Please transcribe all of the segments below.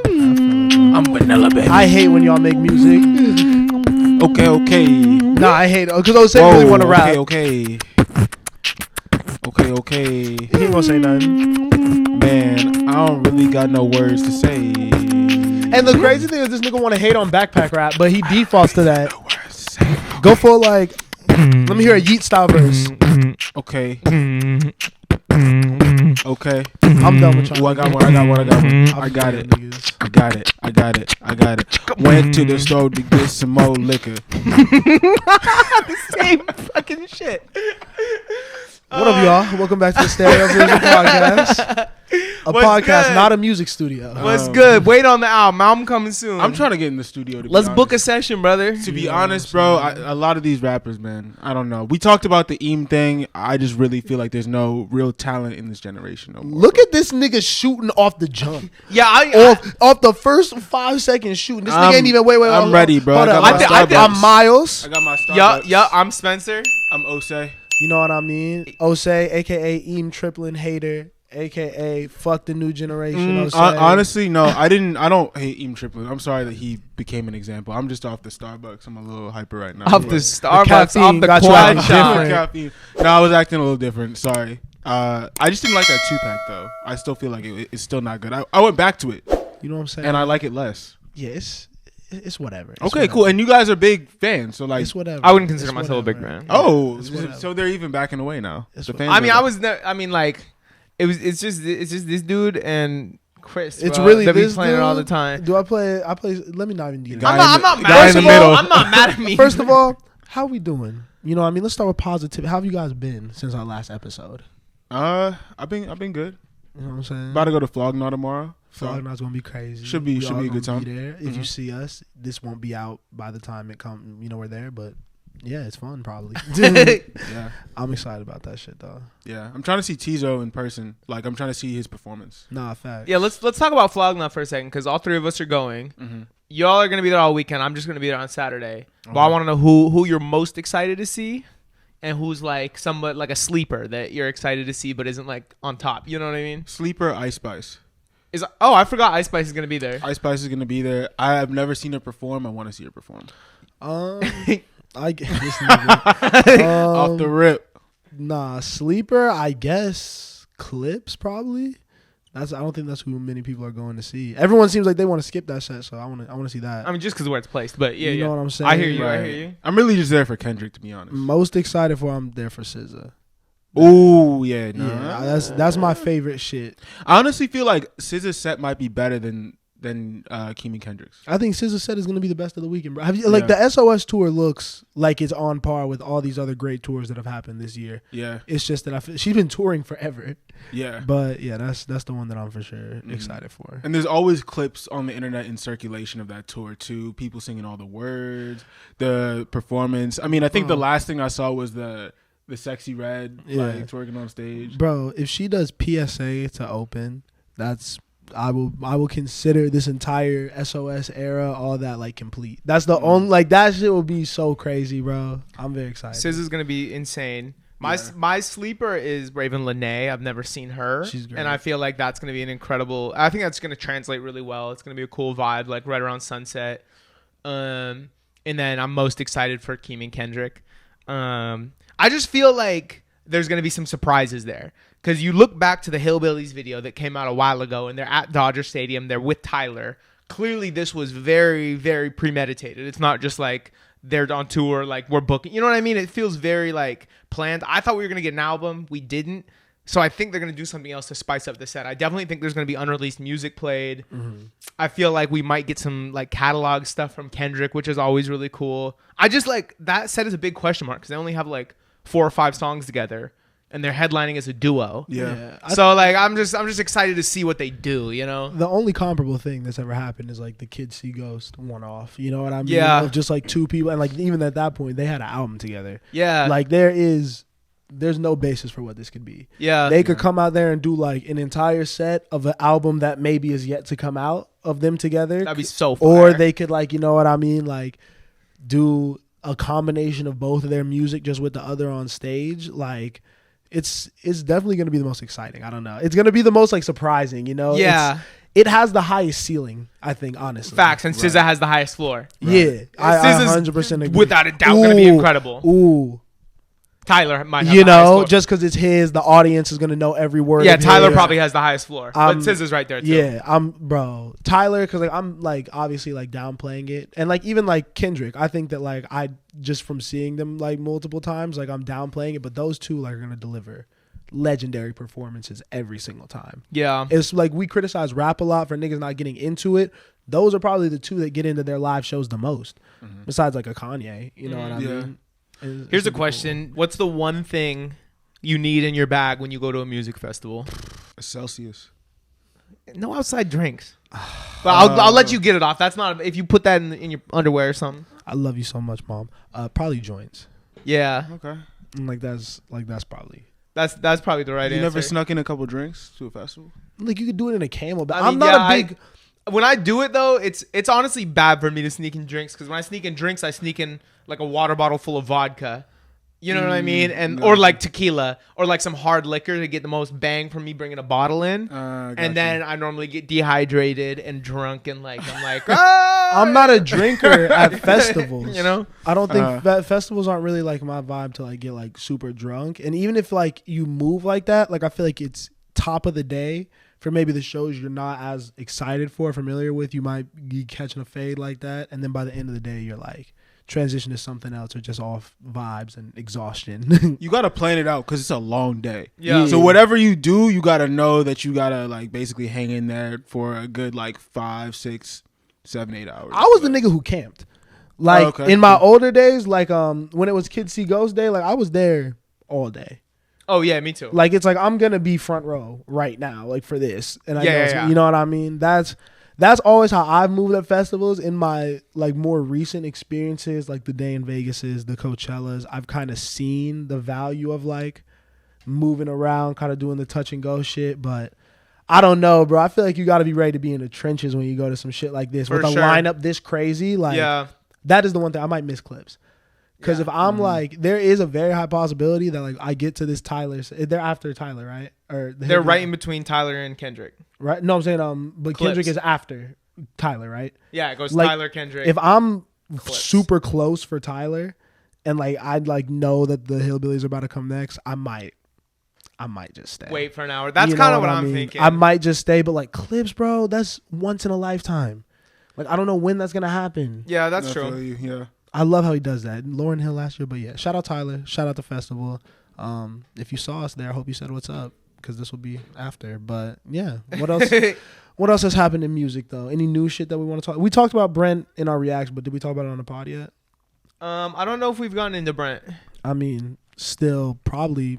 I'm vanilla, baby. I hate when y'all make music. Okay. Nah, I hate it because Jose really want to rap. Okay. He ain't gonna say nothing. Man, I don't really got no words to say. And the crazy thing is, this nigga want to hate on backpack rap, but he defaults to that. No words to say. Go for like, let me hear a Yeet style verse. Okay. Okay. I'm done with y'all. I got one. I got it. Went to the store to get some more liquor. The same fucking shit. What up, y'all? Welcome back to the StereoVision podcast. A What's podcast, good? not a music studio. What's good? Wait on the album coming soon. I'm trying to get in the studio. Let's book a session, brother. To be honest, bro, a lot of these rappers, man, I don't know. We talked about the Eam thing. I just really feel like there's no real talent in this generation no more. Look at this nigga shooting off the jump. Yeah, Off the first 5 seconds shooting. This nigga ain't even wait. I'm ready, bro. Hold I up. got my Starbucks. I'm Miles. I got my Starbucks. Yeah, I'm Spencer. I'm Osei. You know what I mean? Osei, aka Eam Triplin Hater, aka fuck the new generation. Osei. Honestly, no, I don't hate Eam Triplin. I'm sorry that he became an example. I'm just off the Starbucks. I'm a little hyper right now. Off the Starbucks, caffeine off the got you quad acting shot. different. Caffeine. No, I was acting a little different. Sorry. I just didn't like that 2-pack though. I still feel like it's still not good. I went back to it. You know what I'm saying? And I like it less. Yes. It's whatever. It's Okay, whatever. cool. And you guys are big fans, so like, It's whatever. I wouldn't consider It's myself a big whatever. fan. oh, It's whatever. so they're even backing away now. It's The whatever. fans I mean, are like- it's just this dude and Chris. It's bro, really that be this playing dude. it all the time. Do I play? Let me not even do guy that. in I'm the- not guy mad. in the middle. I'm not mad at me. First of all, how we doing? You know what I mean? Let's start with positive. How have you guys been since our last episode? I've been good. You know what I'm saying? About to go to Flognaw tomorrow. So Flognaw's gonna be crazy. Should be We all a good gonna time. be there. If you Mhm. see us, this won't be out by the time it come. You know we're there, but yeah, it's fun probably. yeah, I'm excited about that shit though. yeah. I'm trying to see Tizo in person. Like, I'm trying to see his performance. Nah, fact. Yeah, let's talk about Flognaw for a second because all three of us are going. Mm-hmm. Y'all are gonna be there all weekend. I'm just gonna be there on Saturday. But I Okay. want to know who you're most excited to see, and who's like somewhat like a sleeper that you're excited to see but isn't like on top. You know what I mean? Sleeper Ice Spice. I forgot Ice Spice is gonna be there. Ice Spice is gonna be there. I have never seen her perform. I want to see her perform. I guess this nigga. Off the rip. Nah, sleeper. I guess Clips probably. I don't think that's who many people are going to see. Everyone seems like they want to skip that set, so I want to see that. I mean, just because where it's placed, but yeah, You know yeah. what I'm saying? I hear you. I Right. hear you. I'm really just there for Kendrick, to be honest. Most excited for I'm there for SZA. Ooh, yeah, no. Yeah, that's my favorite shit. I honestly feel like SZA's set might be better than Keem Kendrick's. I think SZA set is gonna be the best of the weekend, bro. Have you, Yeah. the SOS tour looks like it's on par with all these other great tours that have happened this year. Yeah, It's just that she's been touring forever, yeah. but yeah, that's the one that I'm for sure Mhm. excited for. And there's always clips on the internet in circulation of that tour too. People singing all the words, the performance. I mean, I think the last thing I saw was the Sexy Red like twerking on stage. Bro, if she does PSA to open, I will consider this entire SOS era, all that like complete. That's the only like that shit will be so crazy, bro. I'm very excited. SZA's gonna be insane. My sleeper is Raven Lene. I've never seen her. She's great. And I feel like that's gonna be an incredible. I think that's gonna translate really well. It's gonna be a cool vibe, like right around sunset. And then I'm most excited for Keem and Kendrick. I just feel like there's gonna be some surprises there. Because you look back to the Hillbillies video that came out a while ago, and they're at Dodger Stadium. They're with Tyler. Clearly, this was very, very premeditated. It's not just like they're on tour, like we're booking. You know what I mean? It feels very like planned. I thought we were gonna get an album. We didn't. So I think they're gonna do something else to spice up the set. I definitely think there's gonna be unreleased music played. Mm-hmm. I feel like we might get some like catalog stuff from Kendrick, which is always really cool. I just like that set is a big question mark because they only have like 4 or 5 songs together. And they're headlining as a duo. Yeah. So like I'm just excited to see what they do, you know? The only comparable thing that's ever happened is like the Kids See Ghost one-off. You know what I mean? Yeah. Of just like 2 people, and like even at that point they had an album together. Yeah. Like there's no basis for what this could be. Yeah. They could come out there and do like an entire set of an album that maybe is yet to come out of them together. That'd be so fire. Or they could like, you know what I mean? Like do a combination of both of their music just with the other on stage. Like it's definitely going to be the most exciting. I don't know. It's going to be the most like surprising, you know? Yeah. it has the highest ceiling, I think, honestly. Facts, and SZA has the highest floor. Yeah, I SZA's 100% agree. without a doubt going to be incredible. Ooh. Tyler might have the highest floor. Just because it's his, the audience is going to know every word. Yeah, Tyler probably has the highest floor. But SZA's right there, too. Yeah, bro. Tyler, because, like, I'm, like, obviously, like, downplaying it. And, like, even, like, Kendrick, I think that, like, just from seeing them, like, multiple times, like, I'm downplaying it. But those two, like, are going to deliver legendary performances every single time. Yeah. It's, like, we criticize rap a lot for niggas not getting into it. Those are probably the two that get into their live shows the most. Besides, like, a Kanye. You know what I mean? Here's a question. Cool. What's the one thing you need in your bag when you go to a music festival? A Celsius. No outside drinks. But I'll let you get it off. That's not if you put that in your underwear or something. I love you so much, Mom. Probably joints. Yeah. Okay. That's probably. That's probably the right answer. You never snuck in a couple drinks to a festival? Like you could do it in a camel, but I'm not a big. When I do it though, it's honestly bad for me to sneak in drinks because when I sneak in drinks, I sneak in like a water bottle full of vodka. You know what I mean? And or like tequila or like some hard liquor to get the most bang from me bringing a bottle in. And then I normally get dehydrated and drunk and like I'm like I'm not a drinker at festivals. You know? I don't think festivals aren't really like my vibe to like get like super drunk. And even if like you move like that, like I feel like it's top of the day for maybe the shows you're not as excited for, familiar with. You might be catching a fade like that. And then by the end of the day, you're like transition to something else or just off vibes and exhaustion. You got to plan it out because it's a long day. Yeah. So whatever you do, you got to know that you got to like basically hang in there for a good like 5, 6, 7, 8 hours. I was the nigga who camped. Like in my older days, like when it was Kids See Ghost Day, like I was there all day. Oh yeah, me too. Like it's like I'm gonna be front row right now, like for this, and I know you know what I mean. That's always how I've moved at festivals in my like more recent experiences, like the Day in Vegas's, the Coachellas. I've kind of seen the value of like moving around, kind of doing the touch and go shit. But I don't know, bro. I feel like you got to be ready to be in the trenches when you go to some shit like this with a lineup this crazy. Like that is the one thing I might miss clips. Because if I'm like, there is a very high possibility that like I get to this Tyler. They're after Tyler, right? Or they're right in between Tyler and Kendrick. Right? No, I'm saying but clips. Kendrick is after Tyler, right? Yeah, it goes like, Tyler, Kendrick. If I'm super close for Tyler, and like I'd like know that the Hillbillies are about to come next, I might just stay. Wait for an hour. That's kind of what I'm thinking. I might just stay, but like clips, bro, that's once in a lifetime. Like I don't know when that's gonna happen. Yeah, that's true. Yeah. I love how he does that. Lauryn Hill last year, but yeah, shout out Tyler, shout out the festival. If you saw us there, I hope you said what's up because this will be after. But yeah, what else? What else has happened in music though? Any new shit that we want to talk? We talked about Brent in our reaction, but did we talk about it on the pod yet? I don't know if we've gotten into Brent. I mean, still probably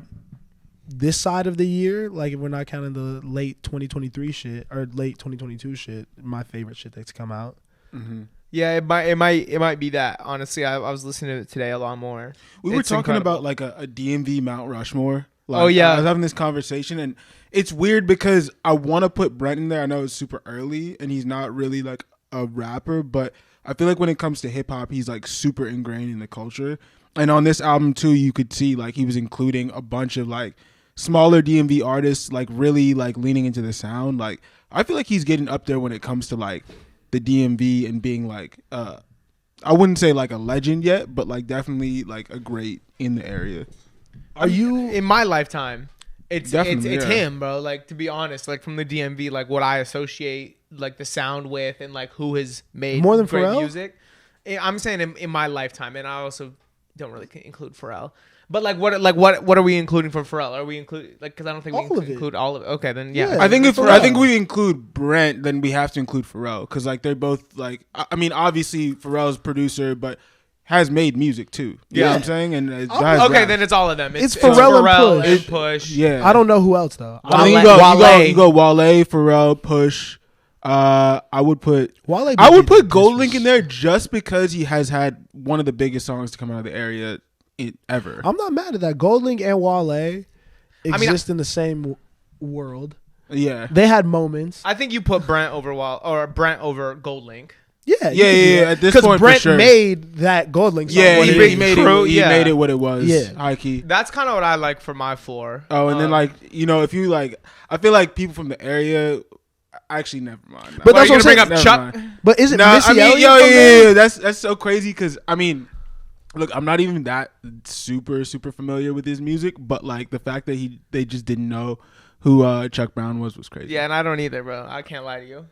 this side of the year, like if we're not counting the late 2023 shit or late 2022 shit, my favorite shit that's come out. Mm-hmm. Yeah, it might be that. Honestly, I was listening to it today a lot more. We were talking about like a DMV Mount Rushmore. Like, oh yeah, I was having this conversation, and it's weird because I want to put Brent in there. I know it's super early, and he's not really like a rapper, but I feel like when it comes to hip hop, he's like super ingrained in the culture. And on this album too, you could see like he was including a bunch of like smaller DMV artists, like really like leaning into the sound. Like I feel like he's getting up there when it comes to like the DMV and being like I wouldn't say like a legend yet, but like definitely like a great in the area. Are you in my lifetime? It's him, bro. Like to be honest, like from the DMV, like what I associate like the sound with and like who has made more than great Pharrell? music. I'm saying in my lifetime, and I also don't really include Pharrell. But like what are we including for Pharrell? Are we include like because I don't think all we of it. include all of it. Okay, then yeah. I think if we include Brent, then we have to include Pharrell because like they're both like I mean obviously Pharrell's producer, but has made music too. You know what I'm saying? And okay, then it's all of them. It's Pharrell and Push. Yeah, I don't know who else though. I think you go Wale, Pharrell, Push. I would put Gold Link in there just because he has had one of the biggest songs to come out of the area ever. I'm not mad at that. Gold Link and Wale exist in the same world. Yeah, they had moments. I think you put Brent over Brent over Gold Link. Yeah. At this point, Brent for sure. made that Gold Link song. Yeah, he made it what it was. Yeah, high key. That's kind of what I like for my floor. Oh, and then like if you like, I feel like people from the area, actually never mind. But Why that's are you what I'm gonna bring saying. up Chuck? But is it No, Missy I mean, Elliott? yo, from there? yeah. That's so crazy because I mean, look, I'm not even that super familiar with his music, but like the fact that they just didn't know who Chuck Brown was crazy. Yeah, and I don't either, bro. I can't lie to you.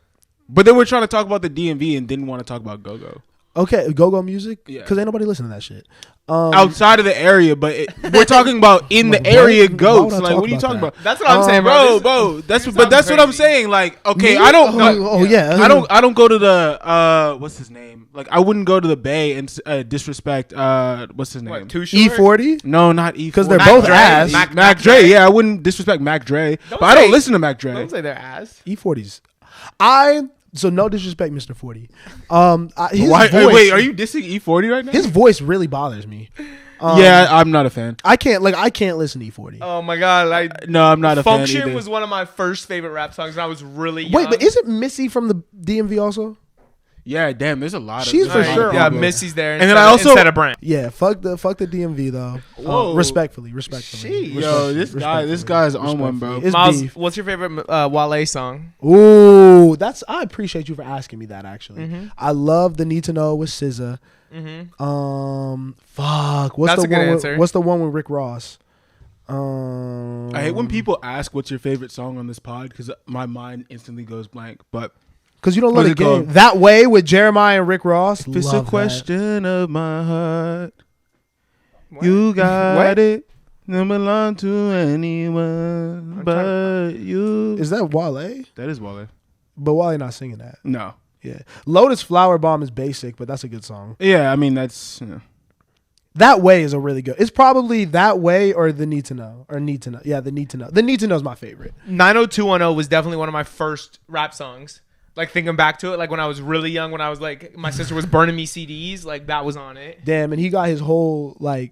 But they were trying to talk about the DMV and didn't want to talk about go-go. Okay, go-go music? Yeah. Because ain't nobody listening to that shit. Outside of the area, but we're talking about in the Like, about why goats. would I Like, talk what are you about talking that? about? That's what I'm saying, bro. Bro. That's you're what I'm talking saying. Like, okay, Me? I don't. Oh, yeah. I don't go to the what's his name? Like, I wouldn't go to the Bay and disrespect what's his name? What, Too Short? E40? No, not E. Because they're Mac both Dre. ass. Mac Dre. Dre. Yeah, I wouldn't disrespect Mac Dre, Don't but I don't say- listen to Mac Dre. Don't say they're ass. E40s. So no disrespect, Mr. 40. His Why, voice, wait, are you dissing E40 right now? His voice really bothers me. Yeah, I'm not a fan. I can't listen to E40. Oh my god, like No, I'm not a fan Function either. was one of my first favorite rap songs, and I was really young. Wait, but isn't Missy from the DMV also? Yeah, damn. There's a lot of. She's there's a for lot sure of Yeah, people. Missy's there. And then I also- instead of Brent. Yeah, fuck the DMV though. Whoa. Respectfully. Yo, Respectfully. this guy's on one, bro. It's Miles, beef. what's your favorite Wale song? Ooh, I appreciate you for asking me that. Actually, Mm-hmm. I love the Need to Know with SZA. Fuck. What's That's the a good one? answer. What's the one with Rick Ross? I hate when people ask what's your favorite song on this pod because my mind instantly goes blank. But Because you don't What's let it it called? go that way with Jeremiah and Rick Ross. if it's a Love that. question of my heart, What? you got What? it. Don't belong to anyone but you. Is that Wale? That is Wale. But Wale not singing that. No. Yeah, Lotus Flower Bomb is basic, but that's a good song. Yeah, I mean that's. You know. That Way is a really good. It's probably That Way or The Need to Know or Need to Know. Yeah, The Need to Know. The Need to Know is my favorite. 90210 was definitely one of my first rap songs. Like thinking back to it, like when I was really young, when I was like my sister was burning me CDs, like that was on it. Damn, and he got his whole like.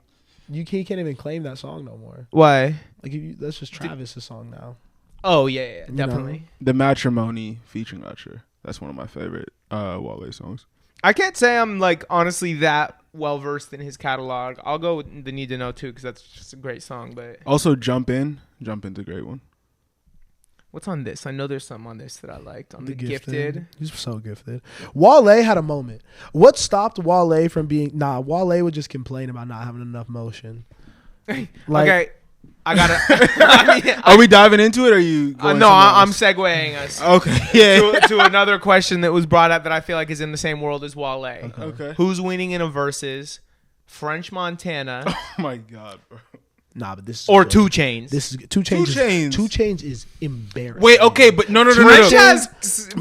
He can't even claim that song no more. Why? Like that's just Travis's song now. Oh yeah, You definitely. The Matrimony featuring Usher. That's one of my favorite Wale songs. I can't say I'm like honestly that well versed in his catalog. I'll go with the Need to Know too because that's just a great song. But Also, Jump In's a great one. what's on this? I know there's some on this that I liked. On the Gifted. He's so gifted. Wale had a moment. What stopped Wale from being? Wale would just complain about not having enough motion. Like, Okay, I gotta. I mean, Are we diving into it or are you going no, somewhere I'm else? segueing us Okay. Yeah. to another question that was brought up that I feel like is in the same world as Wale. Okay. Who's winning in a versus? French Montana Oh my God, bro. Nah, but this is or good. 2 Chainz? This is 2 Chainz. 2 Chainz. 2 Chainz is embarrassing. Wait, okay, but no. French has,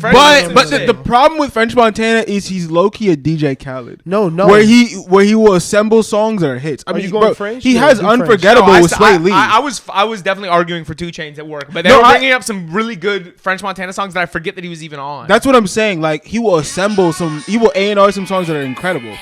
French But has- the problem with French Montana is he's low key a DJ Khaled. No. Where he will assemble songs that are hits. I Are mean, you going bro, French? he Yeah, has do French. Unforgettable No, with Sway Lee. I was definitely arguing for 2 Chainz at work, but they No, were I- bringing up some really good French Montana songs that I forget that he was even on. That's what I'm saying. Like he will assemble some. He will A&R some songs that are incredible.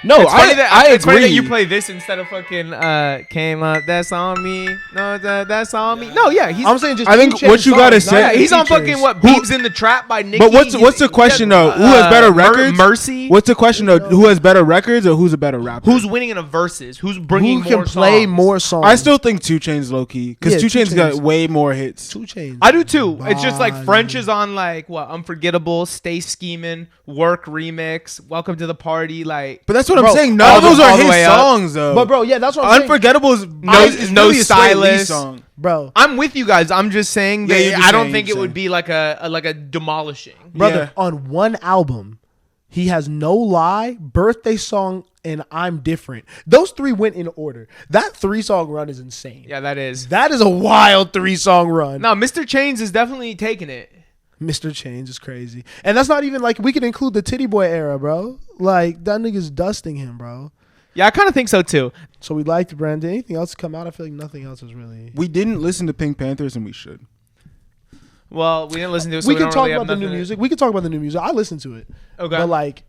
No, it's funny that I it's funny that agree. you play this instead of fucking came up that's on me. No, that's on me. No, yeah, he's I'm saying just. I think 2 what Chainz you gotta songs, say- not yeah, he's on features. fucking what Beebs in the Trap by Nicki. But what's the question though? Who has better records? Mercy. What's the question though? Who has better records or who's a better rapper? Who's winning in a versus? Who's bringing Who can more play songs? more songs? I still think 2 Chainz low key because Yeah, 2 2 Chainz got Chainz. way more hits. 2 Chainz. I do too. It's just like Body. French is on like what Unforgettable, Stay Scheming, Work Remix, Welcome to the Party. Like, But that's what Bro, I'm saying. all None of those the are way his up. songs though. But bro, yeah, that's what I'm saying. Unforgettable is No really a Sway Lee Stylist. song. Bro, I'm with you guys. I'm just saying Yeah, that you're just I don't saying, think you're it would saying. be like a demolishing. brother, Yeah. on one album, he has No Lie, Birthday Song, and I'm Different. Those 3 went in order. That 3-song run is insane. Yeah, that is. That is a wild 3-song run. No, Mr. Chainz is definitely taking it. Mr. Chainz is crazy. And that's not even like we could include the Titty Boy era, bro. Like that nigga's dusting him, bro. Yeah, I kind of think so too. So we liked Brandon. Anything else come out? I feel like nothing else is really. We didn't listen to Pink Panthers and we should. Well, we didn't listen to it, so We we can don't talk really have about the new nothing- music. We can talk about the new music. I listened to it, Okay. but like,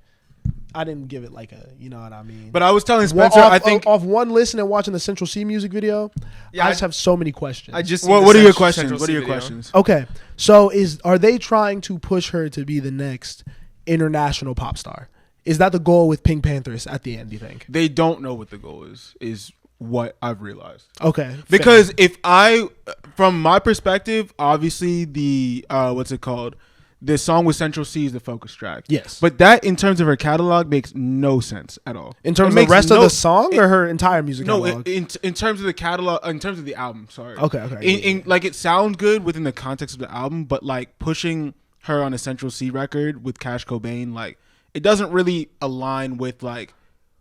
I didn't give it like a, you know what I mean. But I was telling Well, Spencer, off, I think. off one listen and watching the Central C music video, Yeah, I just have so many questions. I just. What are your questions? What are your questions? questions? Okay, so are they trying to push her to be the next international pop star? Is that the goal with Pink Panthers at the end? Do you think? They don't know what the goal is what I've realized. Okay. Because if I, from my perspective, obviously the what's it called? The song with Central C is the focus track. Yes. But that, in terms of her catalog, makes no sense at all. In terms of the rest of the song or her entire music catalog? No, in terms of the catalog, in terms of the album, sorry. Okay. Like, it sounds good within the context of the album, but, like, pushing her on a Central C record with Cash Cobain, like, it doesn't really align with, like,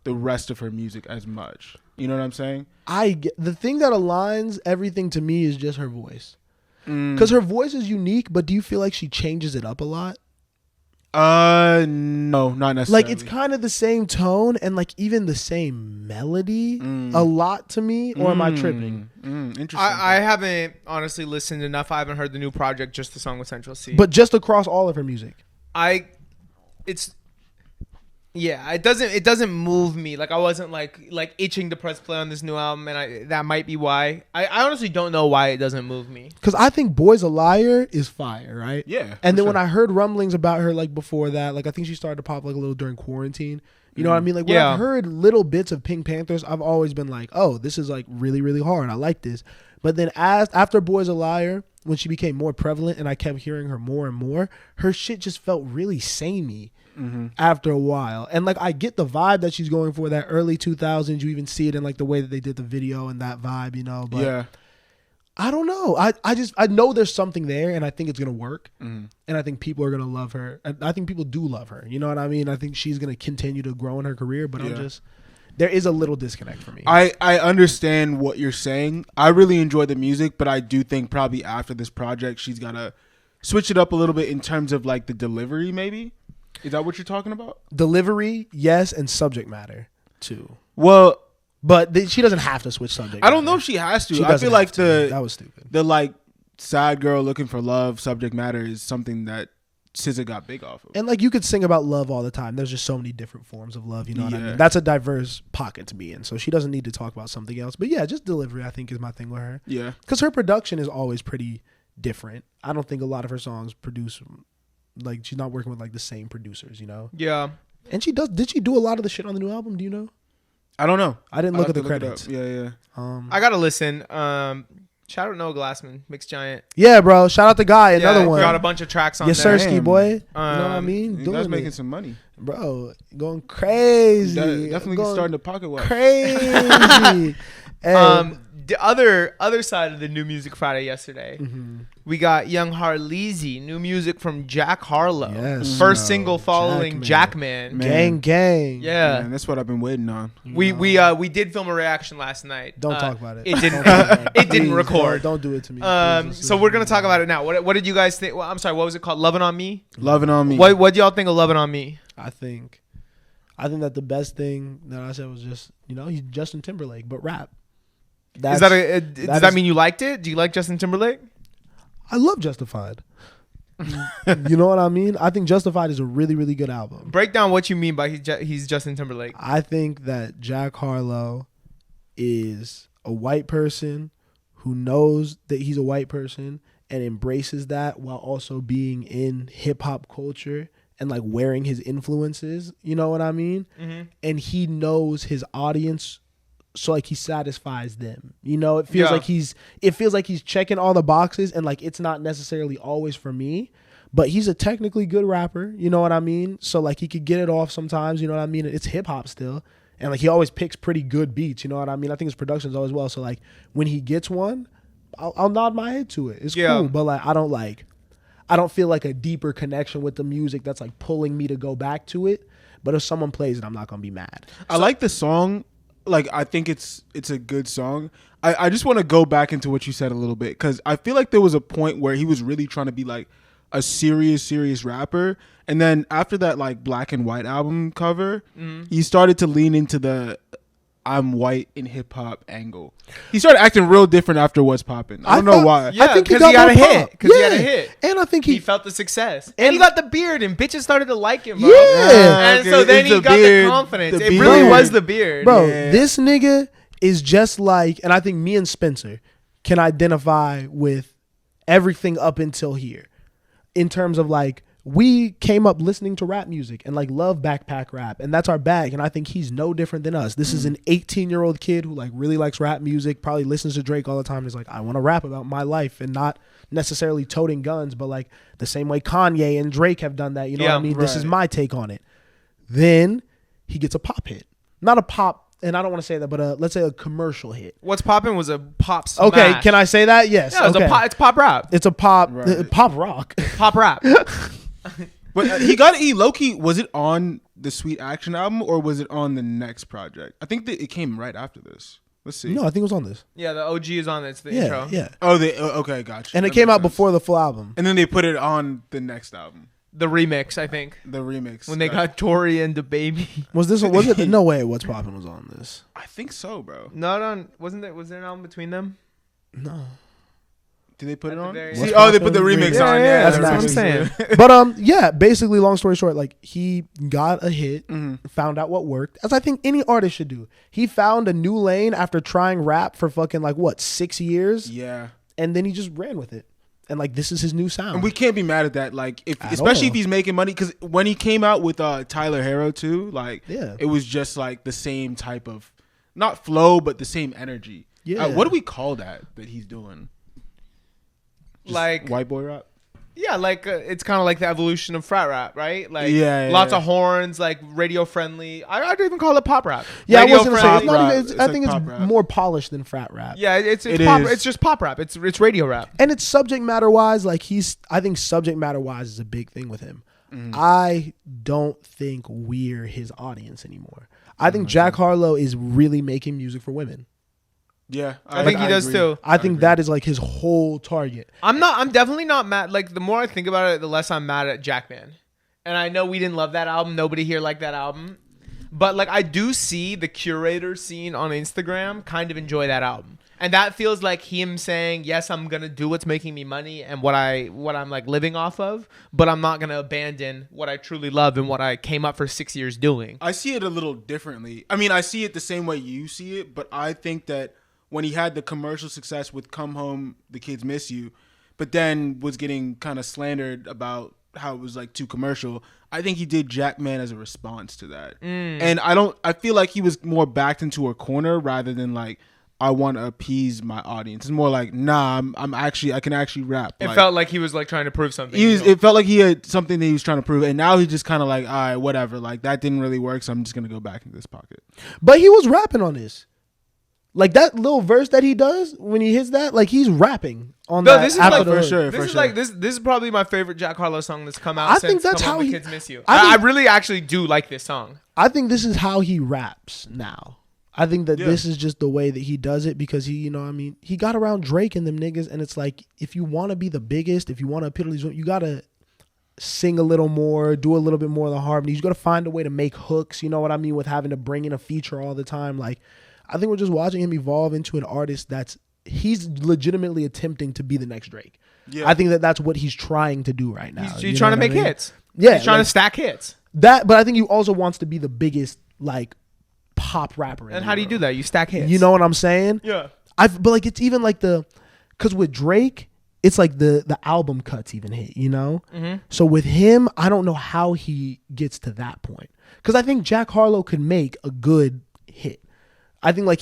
the rest of her music as much. You know what I'm saying? The thing that aligns everything to me is just her voice. Because her voice is unique, but do you feel like she changes it up a lot? No, not necessarily. Like, it's kind of the same tone and, like, even the same melody a lot to me, or am I tripping? Interesting. I haven't honestly listened enough. I haven't heard the new project, just the song with Central C. But just across all of her music. It doesn't move me. Like, I wasn't like itching to press play on this new album, and that might be why. I honestly don't know why it doesn't move me. Because I think Boy's a Liar is fire, right? Yeah. And then when I heard rumblings about her, like, before that, like, I think she started to pop, like, a little during quarantine. You know what I mean? Like, when I've heard little bits of Pink Panthers, I've always been like, oh, this is, like, really, really hard. I like this. But then after Boy's a Liar, when she became more prevalent and I kept hearing her more and more, her shit just felt really samey. After a while, and like, I get the vibe that she's going for, that early 2000s. You even see it in, like, the way that they did the video and that vibe, you know. But yeah, I don't know. I know there's something there, and I think it's gonna work. And I think people are gonna love her. I think people do love her. You know what I mean? I think she's gonna continue to grow in her career. But there is a little disconnect for me. I understand what you're saying. I really enjoy the music, but I do think probably after this project, she's gotta switch it up a little bit in terms of, like, the delivery, maybe. Is that what you're talking about? Delivery, yes, and subject matter too. Well, but she doesn't have to switch subject matter. I don't know if she has to. I feel like that was stupid. The, like, sad girl looking for love subject matter is something that SZA got big off of. And, like, you could sing about love all the time. There's just so many different forms of love. You know what I mean? That's a diverse pocket to be in. So she doesn't need to talk about something else. But yeah, just delivery, I think, is my thing with her. Yeah, because her production is always pretty different. I don't think a lot of her songs produce. Like, she's not working with, like, the same producers, you know? Yeah. And did she do a lot of the shit on the new album? Do you know? I don't know. I didn't look at the credits. Yeah. I gotta listen. Shout out Noah Glassman, Mixed Giant. Yeah, bro. Shout out to Guy, another one. Got a bunch of tracks on there. Yes, Sirski, boy. You know what I mean? You guys making some money. Bro, going crazy. Definitely starting to pocket watch. Crazy. The other side of the New Music Friday yesterday, we got Young Harleezy, new music from Jack Harlow. Yes, first single following Jackman. Gang. Yeah, man, that's what I've been waiting on. We did film a reaction last night. Don't talk about it. It didn't record. Don't do it to me. So we're gonna talk about it now. What did you guys think? Well, I'm sorry. What was it called? Lovin' on Me. Lovin' on Me. What do y'all think of Lovin' on Me? I think that the best thing that I said was just, you know, he's Justin Timberlake, but rap. Does that mean you liked it? Do you like Justin Timberlake? I love Justified. You know what I mean? I think Justified is a really, really good album. Break down what you mean by he's Justin Timberlake. I think that Jack Harlow is a white person who knows that he's a white person and embraces that while also being in hip hop culture and, like, wearing his influences. You know what I mean? And he knows his audience. So, like, he satisfies them. You know, it feels like he's checking all the boxes, and, like, it's not necessarily always for me, but he's a technically good rapper. You know what I mean? So, like, he could get it off sometimes. You know what I mean? It's hip hop still, and, like, he always picks pretty good beats. You know what I mean? I think his production's always well. So, like, when he gets one, I'll nod my head to it. It's cool, but, like, I don't feel like a deeper connection with the music that's, like, pulling me to go back to it. But if someone plays it, I'm not gonna be mad. I like the song. Like, I think it's a good song. I just want to go back into what you said a little bit, because I feel like there was a point where he was really trying to be, like, a serious rapper, and then after that, like, Black and White album cover, he started to lean into the I'm white in hip hop angle. He started acting real different after What's Poppin'. I don't know why. Yeah, I think because he got a hit. Because he had a hit. And I think he felt the success. And he got the beard, and bitches started to like him, bro. Yeah. And so then he got the confidence. It really was the beard. Bro, this nigga is just like, and I think me and Spencer can identify with everything up until here in terms of, like, we came up listening to rap music and like love backpack rap, and that's our bag. And I think he's no different than us. This is an 18-year-old kid who like really likes rap music, probably listens to Drake all the time. He's like, I want to rap about my life and not necessarily toting guns, but like the same way Kanye and Drake have done that. You know what I mean? Right. This is my take on it. Then he gets a pop hit, not a pop. And I don't want to say that, but let's say a commercial hit. What's Poppin' was a pop smash. Okay, can I say that? Yes. Yeah, it's pop rap. It's a pop, pop rock. Pop rap. But he got low-key, was it on the Sweet Action album or was it on the next project? I think that it came right after this. Let's see. No, I think it was on this. Yeah, the OG is on it. It's the intro. Yeah. Oh, okay, gotcha. And it came out before the full album. And then they put it on the next album. The remix, I think. The remix. When they got Tory and DaBaby. Was it? No way. What's Poppin' was on this. I think so, bro. Not on. Was there an album between them? No. Did they put it on? See, they put the remix on. Yeah, that's what I'm saying. But yeah, basically, long story short, like he got a hit, found out what worked, as I think any artist should do. He found a new lane after trying rap for fucking 6 years. Yeah. And then he just ran with it. And like this is his new sound. And we can't be mad at that. Like especially if he's making money, because when he came out with Tyler Herro too, it was just like the same type of not flow, but the same energy. Yeah. What do we call that he's doing? Just like white boy rap. Yeah, it's kind of like the evolution of frat rap, right? Like lots of horns, like radio friendly. I'd even call it pop rap. Yeah, radio I wasn't saying it's not even. I think it's more polished than frat rap. Yeah, it's pop. It's just pop rap. It's radio rap. And it's subject matter wise. I think subject matter wise is a big thing with him. I don't think we're his audience anymore. I think Jack Harlow is really making music for women. Yeah, I think he does too. I think that is like his whole target. I'm definitely not mad. Like the more I think about it, the less I'm mad at Jackman. And I know we didn't love that album. Nobody here liked that album. But like I do see the curator scene on Instagram kind of enjoy that album. And that feels like him saying, yes, I'm going to do what's making me money and what I'm like living off of, but I'm not going to abandon what I truly love and what I came up for 6 years doing. I see it a little differently. I mean, I see it the same way you see it, but I think that when he had the commercial success with Come Home, The Kids Miss You, but then was getting kind of slandered about how it was like too commercial, I think he did Jackman as a response to that. And I feel like he was more backed into a corner rather than like, I want to appease my audience. It's more like, nah, I can actually rap. It felt like he was like trying to prove something. It felt like he had something that he was trying to prove, and now he's just kind of like, all right, whatever. Like that didn't really work, so I'm just gonna go back into this pocket. But he was rapping on this. Like that little verse that he does when he hits that, like he's rapping on that. This is like for sure. This is probably my favorite Jack Harlow song that's come out. I think that's how the Kids Miss You. I really actually do like this song. I think this is how he raps now. I think that this is just the way that he does it because he got around Drake and them niggas, and it's like if you want to be the biggest, if you want to appeal to these, you gotta sing a little more, do a little bit more of the harmonies. You gotta find a way to make hooks. You know what I mean? With having to bring in a feature all the time, like. I think we're just watching him evolve into an artist he's legitimately attempting to be the next Drake. Yeah. I think that's what he's trying to do right now. He's trying to make hits. Yeah. He's trying to stack hits. But I think he also wants to be the biggest like pop rapper. And how do you do that? You stack hits. You know what I'm saying? Yeah. But like it's even like because with Drake, it's like the album cuts even hit, you know? Mm-hmm. So with him, I don't know how he gets to that point. Because I think Jack Harlow could make a good hit. I think like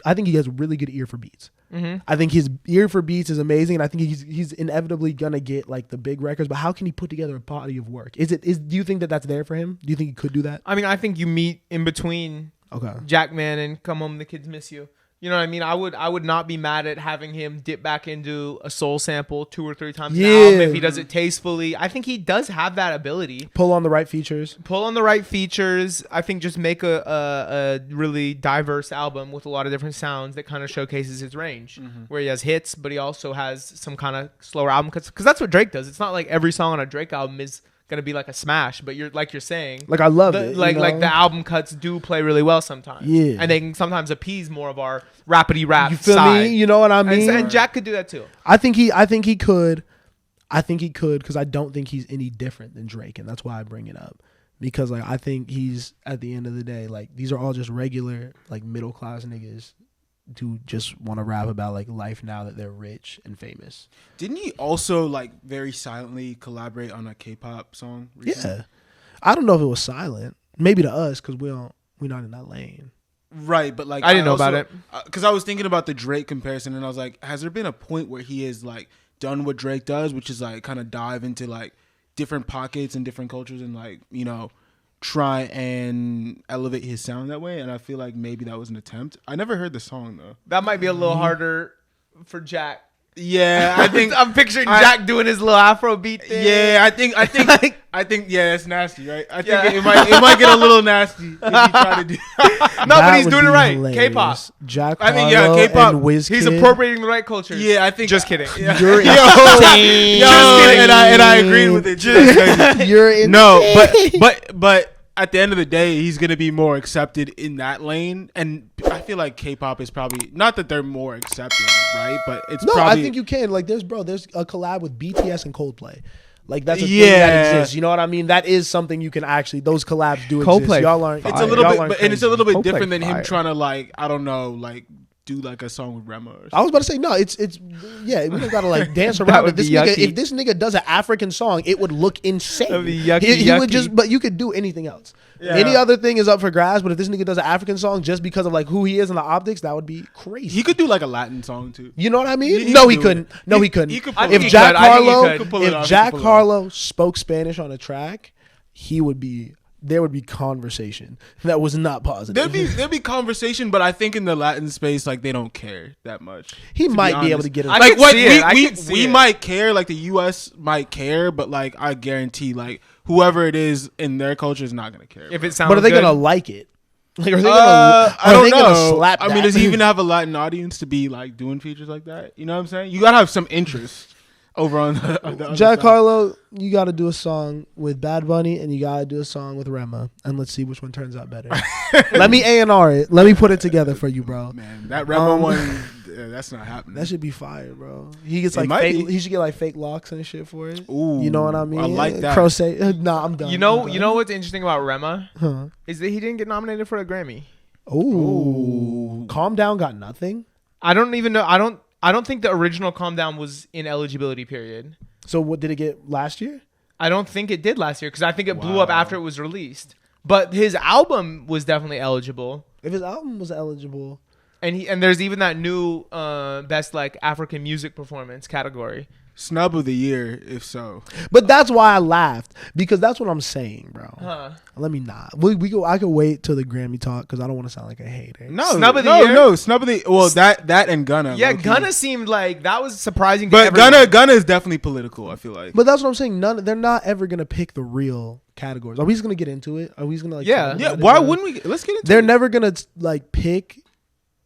I think he has a really good ear for beats. Mm-hmm. I think his ear for beats is amazing, and I think he's inevitably gonna get like the big records. But how can he put together a body of work? Do you think that's there for him? Do you think he could do that? I mean, I think you meet in between Jackman and Come Home, The Kids Miss You. You know what I mean? I would not be mad at having him dip back into a soul sample 2 or 3 times an album if he does it tastefully. I think he does have that ability. Pull on the right features. I think just make a really diverse album with a lot of different sounds that kind of showcases his range. Mm-hmm. Where he has hits, but he also has some kind of slower album cuts. Because that's what Drake does. It's not like every song on a Drake album is gonna be like a smash, but you're saying, like I love it. Like the album cuts do play really well sometimes. Yeah, and they can sometimes appease more of our rapidy rap. You feel side. me? You know what I mean? And Jack could do that too. I think he could because I don't think he's any different than Drake, and that's why I bring it up. Because like I think he's at the end of the day, like these are all just regular like middle class niggas just want to rap about like life now that they're rich and famous. Didn't he also like very silently collaborate on a K-pop song recently? Yeah, I don't know if it was silent. Maybe to us because we're not in that lane. Right, but like I didn't know about it because I was thinking about the Drake comparison, and I was like, has there been a point where he has like done what Drake does, which is like kind of dive into like different pockets and different cultures and like, you know, try and elevate his sound that way? And I feel like maybe that was an attempt. I never heard the song though. That might be a little harder for Jack. Yeah, I think I'm picturing Jack doing his little Afro beat thing. Yeah, I think yeah, it's nasty, right? I think it might get a little nasty if you try to do. No, but he's doing it right. Hilarious. K-pop. Jack I think K-pop. And Wizkid. He's appropriating the right culture. Yeah, I think. Just kidding. Yeah. You're just kidding. And I agreed with it. You're insane. No, but at the end of the day, he's gonna be more accepted in that lane, and I feel like K-pop is probably not that they're more accepted, right? But it's probably. I think you can. Like, there's a collab with BTS and Coldplay. Like, that's a thing that exists. You know what I mean? That is something you can actually. Those collabs do exist. Coldplay. Y'all aren't. It's a little bit, and it's a little bit Coldplay different than fire. him trying to like, I don't know, like do like a song with Rema. Or something. I was about to say no. It's yeah. We don't gotta like dance around. That But would be yucky. if this nigga does an African song, it would look insane. That'd be yucky, He would yucky. just. But you could do anything else. Yeah. Any other thing is up for grabs. But if this nigga does an African song just because of like who he is and the optics, that would be crazy. He could do like a Latin song too. You know what I mean? He no, could he do couldn't. it. No, he couldn't. He could pull it If off. Jack I think he Harlow, could pull it off. if He Jack could pull it off. Harlow spoke Spanish on a track, he would be. There would be conversation that was not positive. There'd be conversation, but I think in the Latin space, like they don't care that much. He to might be able honest. to get it. I Like could what see it. I could see we it. might care, like the U.S. might care, but like I guarantee, like whoever it is in their culture is not gonna care. If bro. it sounds But are they good. gonna like it? Like, are they gonna? I Are don't they know. gonna slap? I mean, that? does he even have a Latin audience to be like doing features like that? You know what I'm saying? You gotta have some interest over on the other Jack side. Harlow, you got to do a song with Bad Bunny and you got to do a song with Rema, and let's see which one turns out better. Let me A&R it. Let me put it together for you, bro. Man, that Rema one, that's not happening. That should be fire, bro. He gets It like might fake, be. he should get like fake locks and shit for it. Ooh, You know what I mean? I like that. Crochet. Nah, I'm done. You know what's interesting about Rema Huh. is that he didn't get nominated for a Grammy. Ooh. Calm Down got nothing. I don't even know. I don't think the original Calm Down was in eligibility period. So what did it get last year? I don't think it did last year because I think it blew up after it was released. But his album was definitely eligible, If his album was eligible. and there's even that new best like African music performance category. Snub of the year, if so. But that's why I laughed, because that's what I'm saying, bro. Huh. Let me not. We go. I could wait till the Grammy talk because I don't want to sound like a hater. No, Snub of the year? No, snub of the well, that and Gunna. Yeah, low-key. Gunna seemed like that was surprising. To But everyone. Gunna is definitely political. I feel like. But that's what I'm saying. They're not ever gonna pick the real categories. Are we just gonna get into it? Are we just gonna like? Yeah. talk Yeah, about it, why bro? wouldn't we? Let's get into They're it. never gonna like pick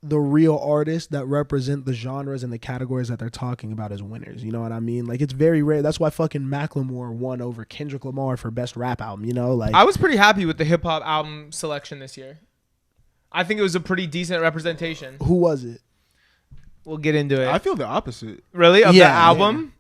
the real artists that represent the genres and the categories that they're talking about as winners. You know what I mean? Like, it's very rare. That's why fucking Macklemore won over Kendrick Lamar for best rap album. You know, like I was pretty happy with the hip hop album selection this year. I think it was a pretty decent representation. who was it? We'll get into it. I feel the opposite. Really? Of the Yeah, album?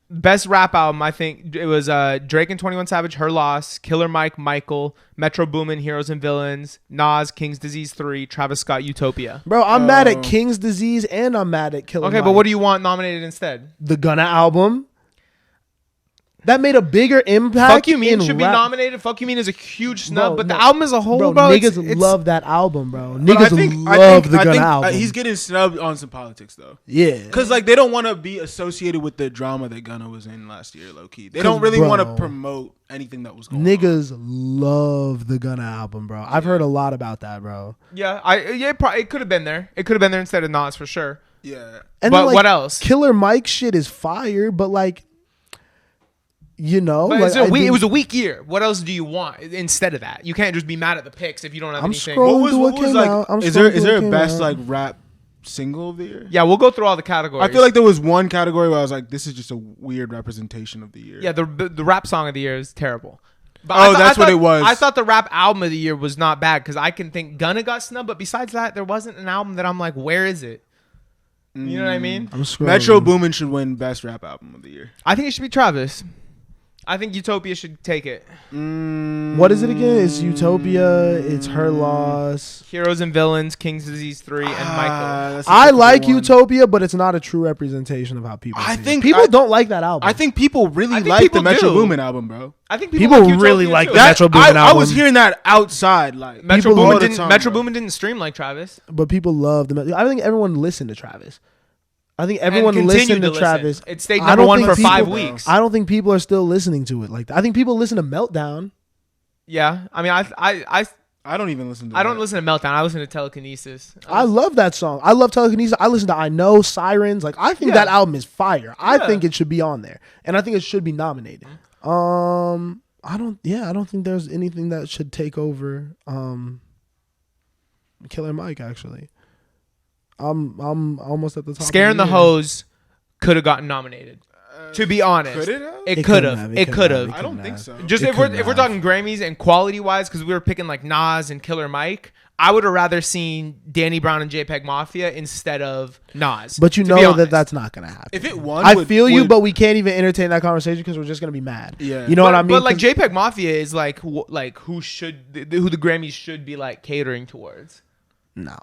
Best rap album, I think it was Drake and 21 Savage, Her Loss, Killer Mike, Michael, Metro Boomin, Heroes and Villains, Nas, King's Disease 3, Travis Scott, Utopia. Bro, I'm mad at King's Disease and I'm mad at Killer Okay, Mike. but what do you want nominated instead? The Gunna album? That made a bigger impact. Fuck You Mean in should be rap. nominated. Fuck You Mean is a huge snub, Bro, but no. the album as a whole, Bro, bro, niggas it's love that album, bro. But Niggas love the Gunna album. He's getting snubbed on some politics though. Yeah. Because like they don't want to be associated with the drama that Gunna was in last year, low key. They don't really bro, want to promote anything that was going on. Niggas love the Gunna album, bro. I've heard a lot about that, bro. yeah, it could have been there. It could have been there instead of Nas for sure. Yeah. And But then, like, what else? Killer Mike shit is fire, but like, you know, But like, it was a weak year. What else do you want instead of that? You can't just be mad at the picks if you don't have I'm anything. scrolling. What was came like? out. I'm Is there scrolling a what best came like rap single of the year? Yeah, we'll go through all the categories. I feel like there was one category where I was like, this is just a weird representation of the year. Yeah, the rap song of the year is terrible. But Oh, that's what it was. I thought the rap album of the year was not bad because I can think Gunna got snubbed, but besides that, there wasn't an album that I'm like, where is it? You know what I mean? I'm scrolling. Metro Boomin should win best rap album of the year. I think it should be Travis. I think Utopia should take it. What is it again? It's Utopia. It's Her Loss. Heroes and Villains, King's Disease 3, and Michael. I like Utopia, but it's not a true representation of how people. People don't like that album. I think people really like the Metro Boomin album, bro. I think people really like the Metro Boomin album. I was hearing that outside, like Metro Boomin didn't stream like Travis, but people love the. I think everyone listened to Travis. I think everyone listened to Travis. It stayed number one for 5 weeks. I don't think people are still listening to it like that. I think people listen to Meltdown. Yeah, I mean, I don't even listen to. I don't listen to Meltdown. I listen to Telekinesis. I love that song. I love Telekinesis. I listen to I Know, Sirens. Like I think that album is fire. I think it should be on there, and I think it should be nominated. I don't think there's anything that should take over. Killer Mike actually. I'm almost at the top. Scaring the Hose could have gotten nominated. To be honest, could it have? It could have. It could have. I don't think so. Just if we're talking Grammys and quality wise, because we were picking like Nas and Killer Mike, I would have rather seen Danny Brown and JPEG Mafia instead of Nas. But you know that's not gonna happen. If it won, I feel you, but we can't even entertain that conversation because we're just gonna be mad. Yeah, you know what I mean. But like JPEG Mafia is like who the Grammys should be like catering towards. No.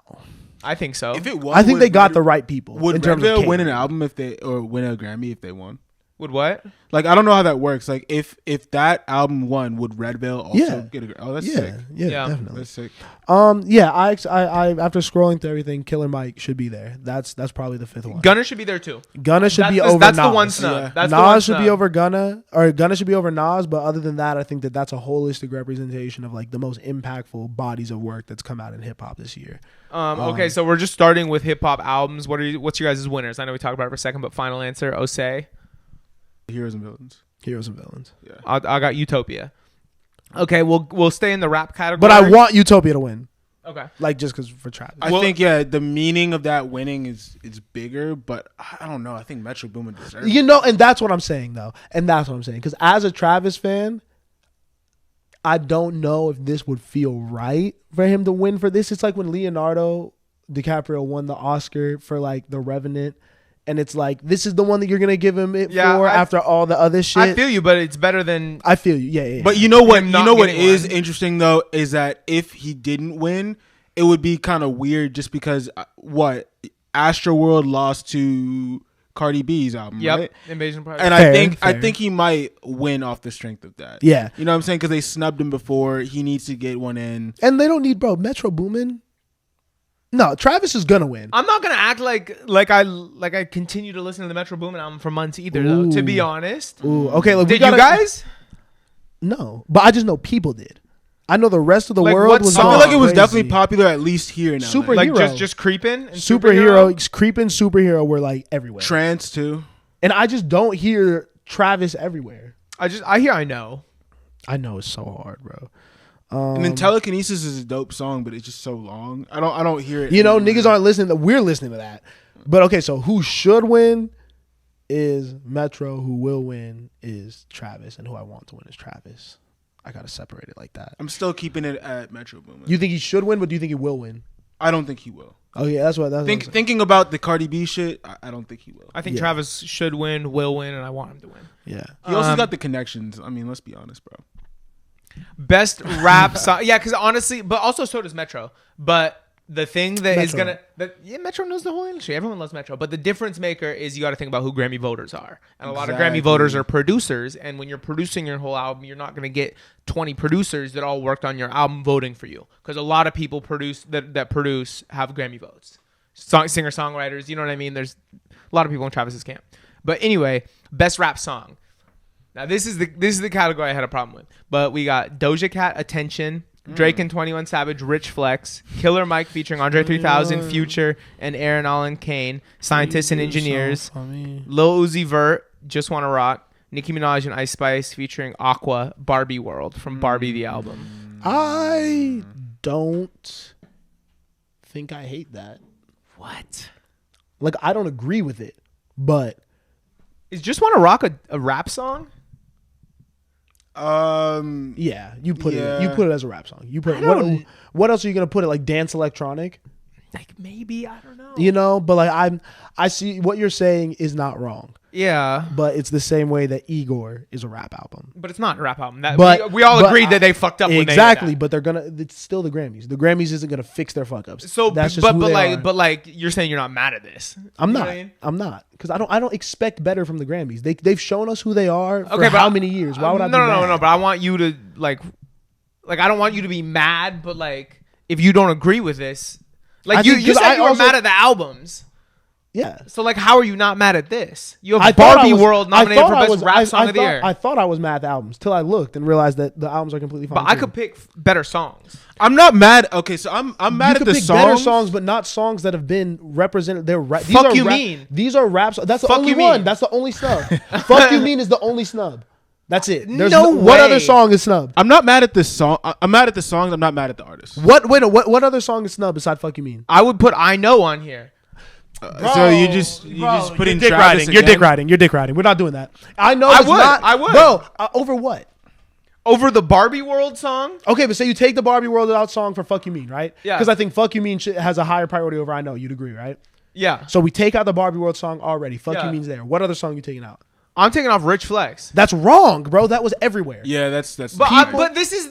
I think so. If it won, I think they got the right people. Would Redville win an album or win a Grammy if they won? Would what? Like I don't know how that works. Like if that album won, would Redville also get a? Oh, that's sick. Yeah, definitely. That's sick. I after scrolling through everything, Killer Mike should be there. That's probably the fifth one. Gunna should be there too. Gunna should be over Nas. That's the one snub. Yeah. Nas should be over Gunna, or Gunna should be over Nas. But other than that, I think that's a holistic representation of like the most impactful bodies of work that's come out in hip hop this year. Okay, so we're just starting with hip hop albums. What's your guys' winners? I know we talked about it for a second, but final answer, Osei. Heroes and Villains. Heroes and Villains. Yeah. I got Utopia. Okay, we'll stay in the rap category. But I want Utopia to win. Okay. Like just because for Travis. I think the meaning of that winning is bigger, but I don't know. I think Metro Boomin deserves it. And that's what I'm saying though. And that's what I'm saying. Because as a Travis fan, I don't know if this would feel right for him to win for this. It's like when Leonardo DiCaprio won the Oscar for like The Revenant. And it's like, this is the one that you're going to give him it for after all the other shit. I feel you, but it's better than... I feel you, yeah. But you know what is interesting, though, is that if he didn't win, it would be kind of weird just because, Astroworld lost to Cardi B's album, right? Invasion Project. And I think he might win off the strength of that. Yeah. You know what I'm saying? Because they snubbed him before. He needs to get one in. And they don't need, Metro Boomin. No, Travis is gonna win. I'm not gonna act like I continue to listen to the Metro Boomin album for months either, though. To be honest. Okay. Look, did you guys? No, but I just know people did. I know the rest of the world was. I feel like it was definitely popular at least here in LA. Superhero, like just creeping. Creeping superhero were like everywhere. Trance too, and I just don't hear Travis everywhere. I know. I know it's so hard, bro. And then Telekinesis is a dope song, but it's just so long. I don't hear it. Niggas aren't listening. We're listening to that. But okay, so who should win is Metro. Who will win is Travis, and who I want to win is Travis. I gotta separate it like that. I'm still keeping it at Metro Boomin. You think he should win, but do you think he will win? I don't think he will. Oh yeah, that's what. Thinking about the Cardi B shit, I don't think he will. I think Travis should win, will win, and I want him to win. Yeah. He also got the connections. I mean, let's be honest, bro. Best rap song, because honestly, but also so does Metro. But the thing that is gonna, Metro knows the whole industry. Everyone loves Metro. But the difference maker is you got to think about who Grammy voters are, and a lot of Grammy voters are producers. And when you're producing your whole album, you're not gonna get 20 producers that all worked on your album voting for you, because a lot of people that produce have Grammy votes. Singer songwriters, you know what I mean? There's a lot of people in Travis's camp. But anyway, best rap song. Now this is the category I had a problem with. But we got Doja Cat, Attention, Drake and 21 Savage, Rich Flex, Killer Mike featuring Andre 3000, Future, and Aaron Allen Kane, Scientists and Engineers, Lil Uzi Vert, Just Wanna Rock, Nicki Minaj and Ice Spice featuring Aqua, Barbie World from Barbie the album. I don't think I hate that. What? Like, I don't agree with it, but is Just Wanna Rock a rap song? Yeah, you put it as a rap song. You put what else are you gonna put it, like dance electronic? Like maybe, I don't know. You know, but like I see what you're saying is not wrong. Yeah, But it's the same way that Igor is a rap album. but it's not a rap album. But we all agreed that they fucked up. Exactly, When they but it's still the Grammys. The Grammys isn't gonna fix their fuck ups. so, that's just but like you're saying you're not mad at this. I'm You know not. what I mean? I'm not because I don't expect better from the Grammys. They've shown us who they are for Okay, but how many years? Why would I? No. But I want you to like I don't want you to be mad. But like if you don't agree with this, like you said you were mad at the albums. Yeah. So like, how are you not mad at this? You have I thought Barbie I was- World I nominated thought for I best was- rap song of the thought- year. I thought I was mad at the albums till I looked and realized that the albums are completely fine. But I too. could pick better songs. I'm not mad. Okay, so I'm mad You at could the pick better songs. songs, but not songs that have been represented. They're these Fuck are You rap, Mean. These are rap songs. That's the Fuck only You one. Mean. That's the only snub. Fuck You Mean is the only snub. That's it. There's No what way. other song is snub? I'm not mad at the song. I'm mad at the songs. I'm not mad at the artists. What other song is snub besides Fuck You Mean? I would put I Know on here. So you just put in dick Travis riding. You're again? dick riding. You're dick riding. We're not doing that. I know. I it's would. not- I would. Bro, over what? Over the Barbie World song? Okay, but say you take the Barbie World Out song for Fuck You Mean, right? Yeah. Because I think Fuck You Mean has a higher priority over I Know. You'd agree, right? Yeah. So we take out the Barbie World song already. Fuck Yeah. You Mean's there. What other song you taking out? I'm taking off Rich Flex. That's wrong, bro. That was everywhere. Yeah, that's. But this is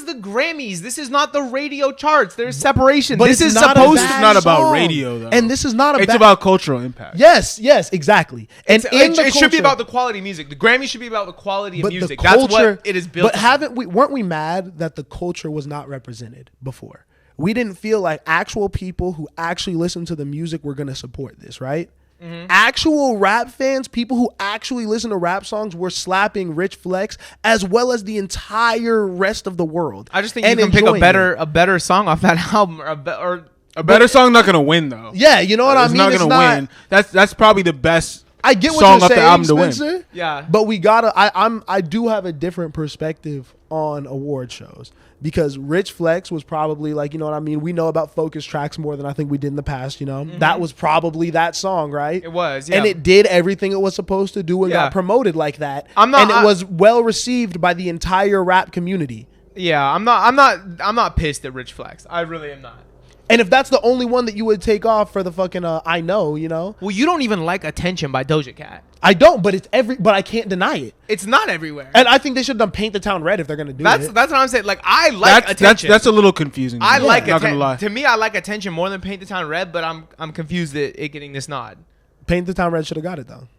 the Grammys. This is not the radio charts. There's separation. But this it's is not a supposed bad to not about song. radio, though. And this is not a It's bad- about cultural impact. Yes, exactly. And it should be about the quality of music. The Grammys should be about the quality of music. That's what it is built. But weren't we mad that the culture was not represented before? We didn't feel like actual people who actually listen to the music were going to support this, right? Mm-hmm. Actual rap fans, people who actually listen to rap songs, were slapping Rich Flex as well as the entire rest of the world. I just think and you can pick enjoying it. a better song off that album or A better song not gonna win though. Yeah, you know what I It's mean. not gonna win. That's probably the best. I get what song you're off the saying, album to win. Spencer. Yeah. But we gotta. I do have a different perspective on award shows because Rich Flex was probably like, you know what I mean. We know about focus tracks more than I think we did in the past. You know, that was probably that song, right? It was, yeah. and it did everything it was supposed to do and Yeah. got promoted like that. I'm not- and it was well received by the entire rap community. Yeah, I'm not pissed at Rich Flex. I really am not. And if that's the only one that you would take off for the fucking I Know, you know, Well, you don't even like Attention by Doja Cat. I don't, but but I can't deny it. It's not everywhere. And I think they should have done Paint the Town Red if they're gonna do That's it. what I'm saying. Like I like Attention. That's a little confusing. I like not gonna lie. To me, I like Attention more than Paint the Town Red, but I'm confused at it getting this nod. Paint the Town Red should have got it though.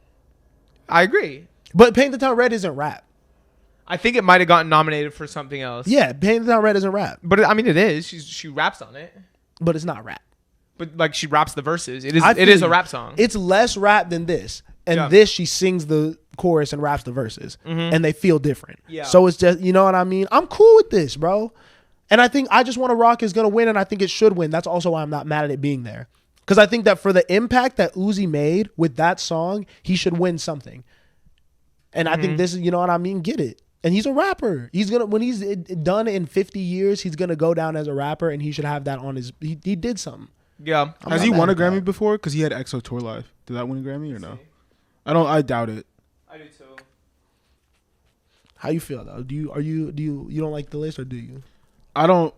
I agree. But Paint the Town Red isn't rap. I think it might have gotten nominated for something else. Yeah, Paint the Town Red isn't rap, But I mean, it is. She raps on it. but it's not rap. But like she raps the verses. It is. I It feel is a you. rap song. It's less rap than this, and Yeah. this she sings the chorus and raps the verses, and they feel different. Yeah. So it's just, you know what I mean. I'm cool with this, bro. And I think I Just Want to Rock is gonna win, and I think it should win. That's also why I'm not mad at it being there, because I think that for the impact that Uzi made with that song, he should win something. And I think this is, you know what I mean. Get it. And he's a rapper. He's gonna, when he's done in 50 years, he's gonna go down as a rapper, and he should have that on his. He did something. Yeah. I'm Has not he mad won a at that. Grammy before? Because he had EXO Tour Live. Did that win a Grammy or no? I doubt it. I do too. How you feel though? Do you don't like the list, or do you? I don't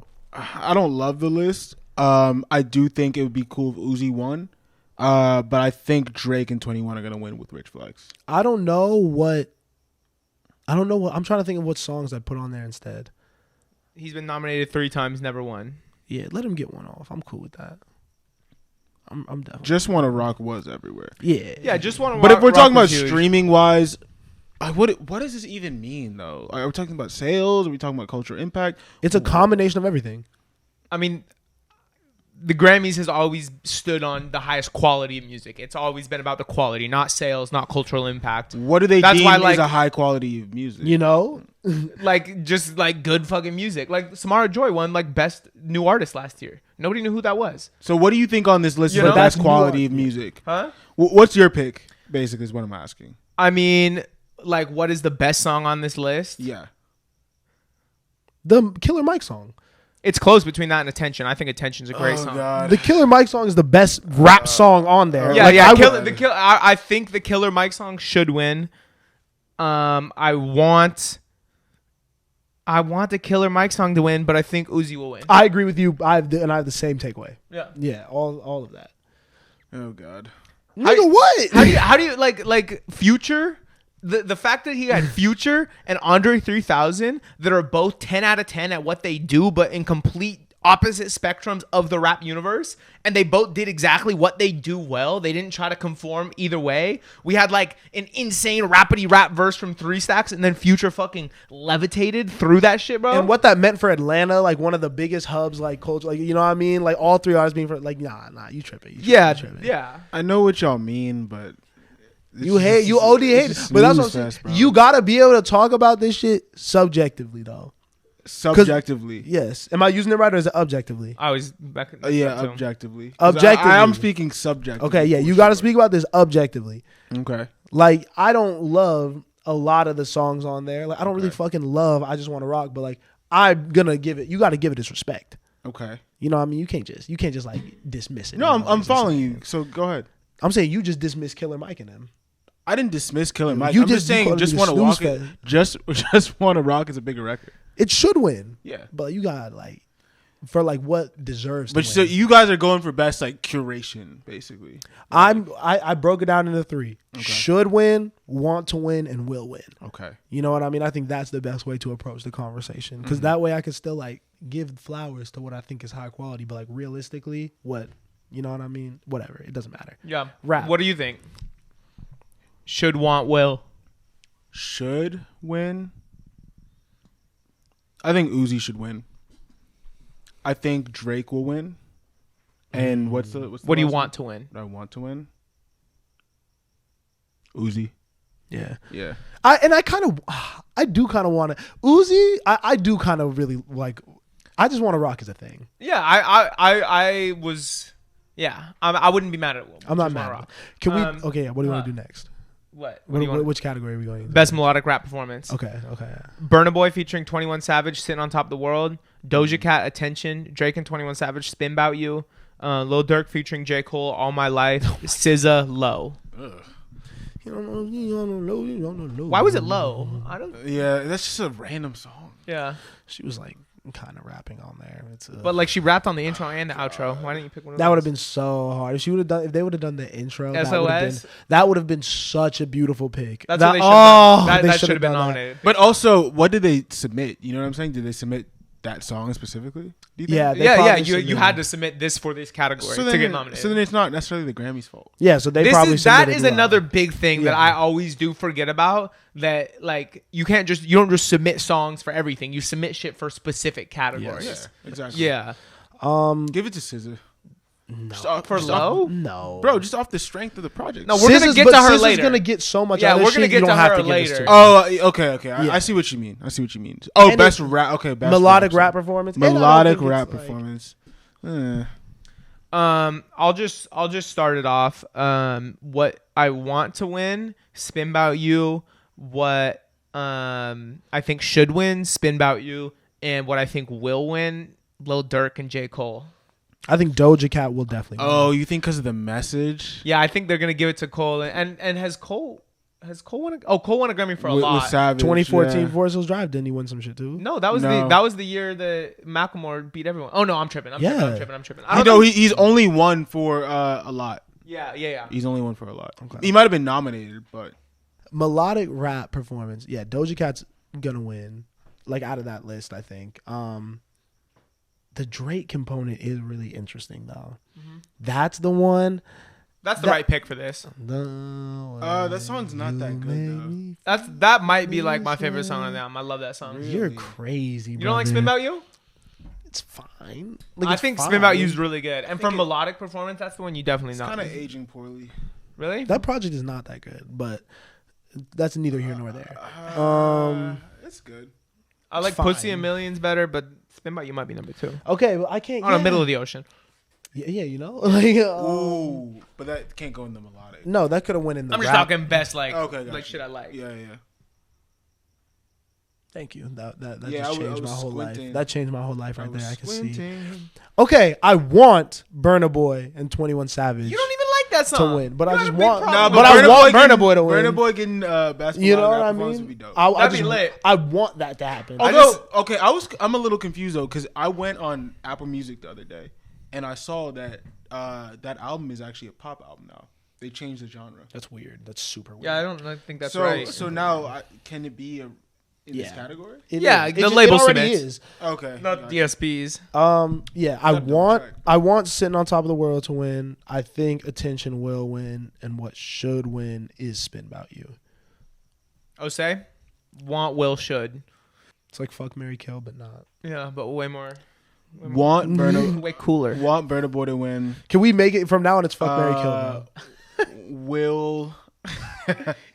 love the list. I do think it would be cool if Uzi won. But I think Drake and 21 are gonna win with Rich Flex. I don't know what. I'm trying to think of what songs I'd put on there instead. He's been nominated 3 times, never won. Yeah, let him get one off. I'm cool with that. I'm definitely. Just Wanna Rock was everywhere. Yeah. Yeah, just want to. But if we're talking about streaming wise, what does this even mean though? Are we talking about sales? Are we talking about cultural impact? It's a combination of everything. I mean, the Grammys has always stood on the highest quality of music. It's always been about the quality, not sales, not cultural impact. What do they That's deem why, is like- a high quality of music? You know. Like just like good fucking music. Like Samara Joy won like best new artist last year. Nobody knew who that was. So what do you think on this list You for know? best That's quality new of music? Huh? What's your pick? Basically, is what I'm asking. I mean, like, what is the best song on this list? Yeah. The Killer Mike song. It's close between that and Attention. I think Attention's a great Oh song. God. The Killer Mike song is the best rap song on there. Yeah, Like, yeah. I I think the Killer Mike song should win. I want I want the Killer Mike song to win, but I think Uzi will win. I agree with you. I have the same takeaway. Yeah. All of that. Oh God. Nigga, what? How do you like Future? The fact that he had Future and Andre 3000 that are both 10 out of 10 at what they do, but in complete opposite spectrums of the rap universe, and they both did exactly what they do well. They didn't try to conform either way. We had like an insane rapidy rap verse from 3 Stacks, and then Future fucking levitated through that shit, bro. And what that meant for Atlanta, like one of the biggest hubs, like culture, like you know what I mean, like all 3 artists being for like nah, you tripping. Yeah. I know what y'all mean, but You OD hate, but that's what I'm saying. You gotta be able to talk about this shit subjectively, though. Subjectively, yes. Am I using it right or is it objectively? I was back. Objectively. Objectively. I am speaking subjectively. Okay, yeah, you got to speak about this objectively. Okay. Like, I don't love a lot of the songs on there. Like, I don't really fucking love I Just Want to Rock, but like, I'm gonna give it. You got to give it its respect. Okay. You know what I mean? You can't just like dismiss it. No, I'm following you. So go ahead. I'm saying you just dismiss Killer Mike and them. I didn't dismiss Killer Mike. You I'm just saying, just want to rock. Just want to rock is a bigger record. It should win. Yeah, but you got like for like what deserves. But to so win. you guys are going for best like curation, basically. I broke it down into 3: should win, want to win, and will win. Okay, you know what I mean. I think that's the best way to approach the conversation because that way I can still like give flowers to what I think is high quality, but like realistically, what you know what I mean. Whatever, it doesn't matter. Yeah. Rap. What do you think? Should, want, will. Should win. I think Uzi should win. I think Drake will win. And what's the what do you want to win? I want to win. Uzi. Yeah. Yeah. I do kind of want to Uzi. I do kind of really like. I Just Want to Rock is a thing. Yeah. I was. Yeah. I wouldn't be mad at it. I'm not mad at it. Can we? Okay. What do you want to do next? What which category are we going into? Best melodic rap performance. Okay. Burna Boy featuring 21 Savage, Sitting on Top of the World. Doja Cat, Attention. Drake and 21 Savage, Spin About You. Lil Durk featuring J. Cole, All My Life. SZA, Low. Ugh. You don't know. Why was it low? I don't. Yeah, that's just a random song. Yeah. She was like kind of rapping on there. But like she rapped on the intro and the outro. Why didn't you pick one of those? That would have been so hard. If they would have done the intro, SOS? that would have been such a beautiful pick. That's what they should have done. That should have been nominated. But also, what did they submit? You know what I'm saying? Did they submit that song specifically? Do you think? Yeah. You had to submit this for this category to get nominated. So then it's not necessarily the Grammys' fault. Yeah, so they that is another big thing that I always do forget about. That like you don't just submit songs for everything. You submit shit for specific categories. Yes. Yeah, exactly. Yeah. Give it to SZA. No. For Low? No. Bro, just off the strength of the project. No, we're going to get to her later. SZA's going to get so much other shit. We're going to get to her later. Oh, okay. Yeah. I see what you mean. Oh, best rap. Okay, best melodic rap performance. Melodic rap performance. I'll just start it off. What I want to win, Spin About You. What I think should win, Spin About You, and what I think will win, Lil Durk and J. Cole. I think Doja Cat will definitely win. Oh, you think because of the message? Yeah, I think they're gonna give it to Cole. And has Cole won a Cole won a Grammy for a lot. With Savage, 2014 Forest Hills Drive, didn't he win some shit too? No, that was the year that Macklemore beat everyone. Oh no, I'm tripping. I'm tripping. I know he's only won for a lot. Yeah. He's only won for a lot. Okay. He might have been nominated, but melodic rap performance. Yeah, Doja Cat's gonna win. Like out of that list, I think. The Drake component is really interesting though. Mm-hmm. That's the one. That's the right pick for this. That song's not that good though. That might be like my favorite song on the album. I love that song. Really? You're crazy. You don't like Spin About You? It's fine. I think Spin About You is really good. And for melodic performance, that's the one you definitely know. It's kind of aging poorly. Really? That project is not that good, but that's neither here nor there. It's good. I like Pussy and Millions better, but Spin About You might be number 2. Okay, well, I can't. On the middle of the ocean. Yeah, you know, like ooh, but that can't go in the melodic. No, that could have went in the. I'm just talking best like like shit I like. Yeah. Thank you. That just changed my whole life. That changed my whole life right there. I can see. Squinting. Okay, I want Burna Boy and 21 Savage. You don't even like that song. to win, but You I had just a big want. problem But I want Burna Boy to win. Burna Boy getting basketball. You know what I performance mean? would be dope. That'd be lit. I want that to happen. Although, I'm a little confused though because I went on Apple Music the other day and I saw that that album is actually a pop album now. They changed the genre. That's weird. That's super weird. Yeah, I don't think that's so, right. So now, can it be in this category? The label already submits. is. Okay. Not DSPs. Yeah, I want Sitting on Top of the World to win. I think Attention will win, and what should win is Spin About You. Say, want, will, should. It's like Fuck, Marry, Kill, but not. Yeah, but way more. Want Burna, way cooler. Want Burna Boy to win. Can we make it from now on? It's Fuck, Marry, Kill. Now. Will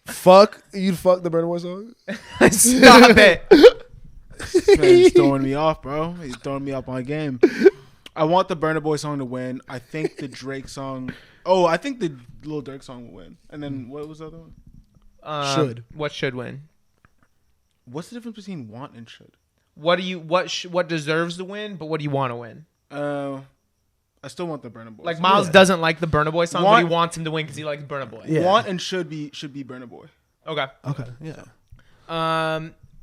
fuck the Burna Boy song? Stop it. This man's throwing me off, bro. He's throwing me off my game. I want the Burna Boy song to win. I think the Drake song. Oh, I think the Lil Durk song will win. And then what was the other one? Should. What should win? What's the difference between want and should? What deserves to win, but what do you want to win? I still want the Burna Boy. Like song. Miles doesn't like the Burna Boy song, but he wants him to win because he likes Burna Boy. Yeah. Want and should be Burna Boy. Okay. Yeah.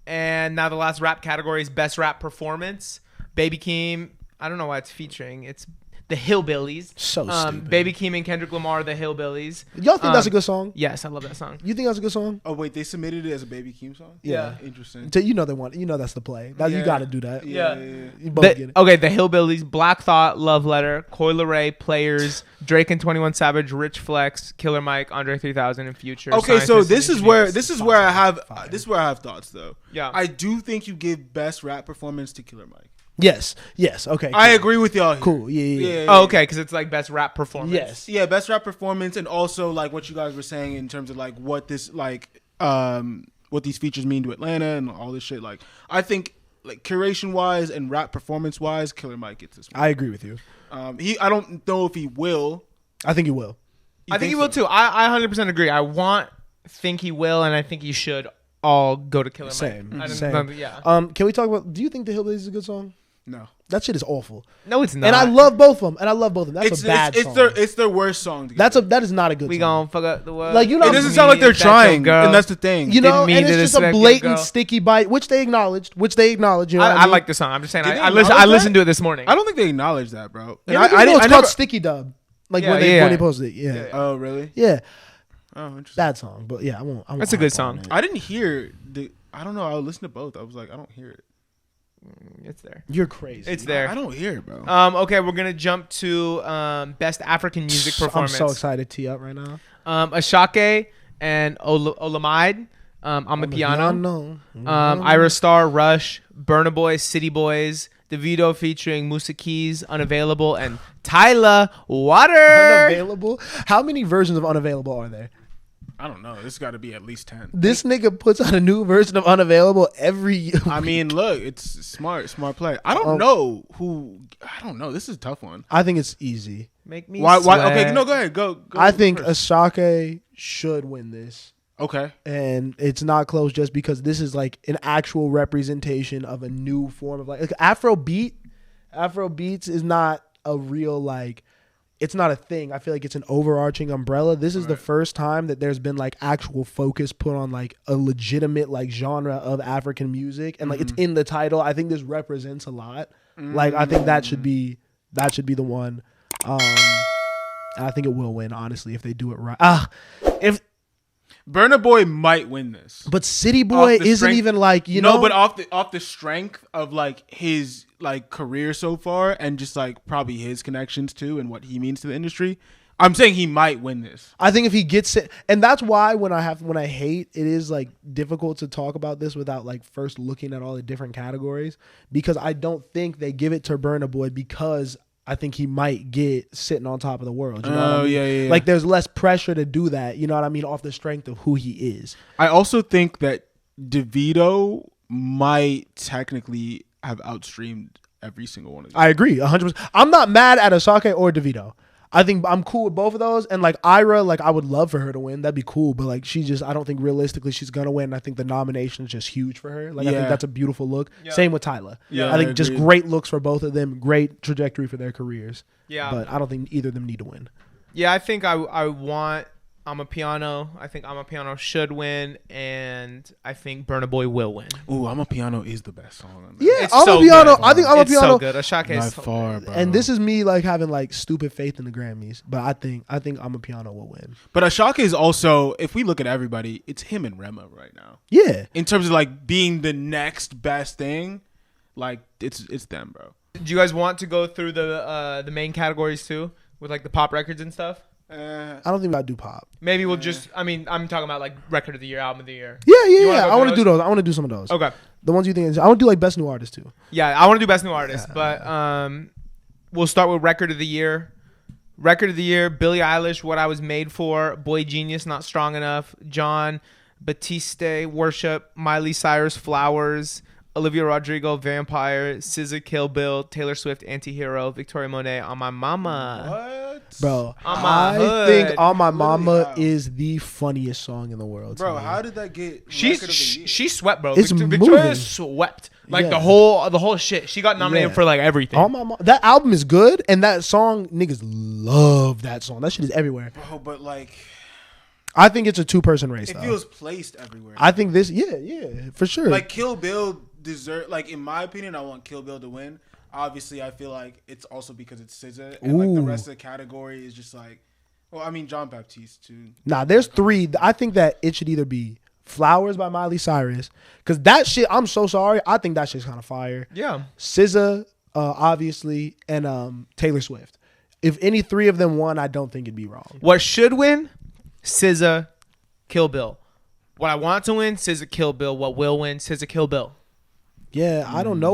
And now the last rap category is best rap performance. Baby Keem. I don't know why it's featuring. It's the Hillbillies. So stupid. Baby Keem and Kendrick Lamar, the Hillbillies. Y'all think that's a good song? Yes, I love that song. You think that's a good song? Oh wait, they submitted it as a Baby Keem song. Yeah. Interesting. You know they want. You know that's the play. You got to do that. Yeah. You both get it. Okay, the Hillbillies, Black Thought, Love Letter, Coi Leray, Players, Drake and 21 Savage, Rich Flex, Killer Mike, Andre 3000, and Future. Okay, so this is where I have Fire. thoughts though. Yeah. I do think you give best rap performance to Killer Mike. Yes. Okay. I agree with y'all. Here. Cool. Yeah. Oh, okay, because it's like best rap performance. Yes. Yeah, best rap performance, and also like what you guys were saying in terms of like what this what these features mean to Atlanta and all this shit. Like, I think like curation wise and rap performance wise, Killer Mike gets this one. I agree with you. I don't know if he will. I think he will. I think he will too. I 100% agree. Think he will, and I think he should all go to Killer Same. Mike. Same. Yeah. Can we talk about? Do you think the Hillbillies is a good song? No. That shit is awful. No, it's not. And I love both of them. That's a bad song. It's their worst song. Together. That is not a good We song. gonna fuck up the world. Like, you know, It doesn't sound like they're trying, girl. and that's the thing. You know, Didn't mean and to it's just a disrespect your blatant girl. sticky bite, which they acknowledged. You know what I I mean? like the song. I'm just saying. Did they I acknowledge listened that? to it this morning. I don't think they acknowledge that, bro. And Yeah, I know it's called Sticky Dub. Like Yeah, when they posted it. Yeah. Oh, really? Yeah. Oh, interesting. Bad song, but yeah, I won't. That's a good song. I didn't hear I don't know. I listened to both. I was like, I don't hear it. It's there. You're crazy. It's there. I don't hear it, bro. Okay, we're gonna jump to best African music performance. I'm so excited to tee up right now. Ashake and Olamide. I'm a piano. Mm-hmm. Ira Star, Rush, Burna Boy, City Boys, Davido featuring Musa Keys, Unavailable, and Tyler Water. Unavailable. How many versions of Unavailable are there? I don't know. This got to be at least 10. This nigga puts out a new version of Unavailable every year. I mean, look, it's smart play. I don't know who. I don't know. This is a tough one. I think it's easy. Make me Why? sweat. Okay, no, go ahead. Go. I think first. Ashake should win this. Okay. And it's not close just because this is like an actual representation of a new form of like Afrobeat. Afrobeats is not a real like. It's not a thing. I feel like it's an overarching umbrella. This is the first time that there's been like actual focus put on like a legitimate like genre of African music, and like it's in the title. I think this represents a lot. Like I think that should be the one. And I think it will win honestly if they do it right. If Burna Boy might win this, but City Boy isn't even like you know. No, but off the strength of like his like career so far, and just like probably his connections too, and what he means to the industry, I'm saying he might win this. I think if he gets it, and that's why when I hate it is like difficult to talk about this without like first looking at all the different categories, because I don't think they give it to Burna Boy because I think he might get Sitting on Top of the World. You know what I mean? Yeah. Like there's less pressure to do that. You know what I mean? Off the strength of who he is. I also think that Davido might technically have outstreamed every single one of these. I agree 100%. I'm not mad at Asake or Davido. I think I'm cool with both of those. And like Ira, like I would love for her to win. That'd be cool. But like I don't think realistically she's gonna win. I think the nomination is just huge for her. Like I think that's a beautiful look. Yeah. Same with Tyler. Yeah, I think just great looks for both of them. Great trajectory for their careers. Yeah. But I don't think either of them need to win. Yeah, I think I want I'm a Piano. I think I'm a Piano should win, and I think Burna Boy will win. Ooh, I'm a Piano is the best song on that. Yeah, It's I'm so a Piano. good. I think I'm a It's Piano. so good. Ashake By is so far, good. bro. And this is me like having like stupid faith in the Grammys, but I think I'm a Piano will win. But Ashake is also, if we look at everybody, it's him and Rema right now. Yeah, In terms of like being the next best thing, like it's them, bro. Do you guys want to go through the main categories too, with like the pop records and stuff? I don't think I do pop. Maybe we'll just. I mean, I'm talking about like record of the year, album of the year. Yeah. wanna go I want to through do those. I want to do some of those. Okay. The ones you think I want to do like best new artist too. Yeah, I want to do best new artist, but we'll start with record of the year. Record of the year: Billie Eilish, "What I Was Made For," Boy Genius, "Not Strong Enough," John Batiste, "Worship," Miley Cyrus, "Flowers," Olivia Rodrigo, "Vampire," SZA, "Kill Bill," Taylor Swift, "Anti-Hero," Victoria Monet, "On My Mama." What? Bro, On My Hood. think "On My Mama" Wow. is the funniest song in the world. to Bro, me. how did that get record of the year? She swept, bro. It's Victoria moving. swept like Yeah. the whole shit. She got nominated Yeah. for like everything. "On My Mama," that album is good, and that song, niggas love that song. That shit is everywhere. Bro, but like I think it's a 2-person race. it though. feels placed everywhere. I think this, yeah, for sure. Like Kill Bill deserve, like in my opinion, I want Kill Bill to win. Obviously, I feel like it's also because it's SZA, and like the Ooh. rest of the category is just like, well, I mean John Baptiste too. Nah, there's 3. I think that it should either be "Flowers" by Miley Cyrus, because that shit, I'm so sorry, I think that shit's kind of fire. Yeah. SZA, obviously, and Taylor Swift. If any 3 of them won, I don't think it'd be wrong. What should win? SZA, Kill Bill. What I want to win? SZA, Kill Bill. What will win? SZA, Kill Bill. Yeah, I don't know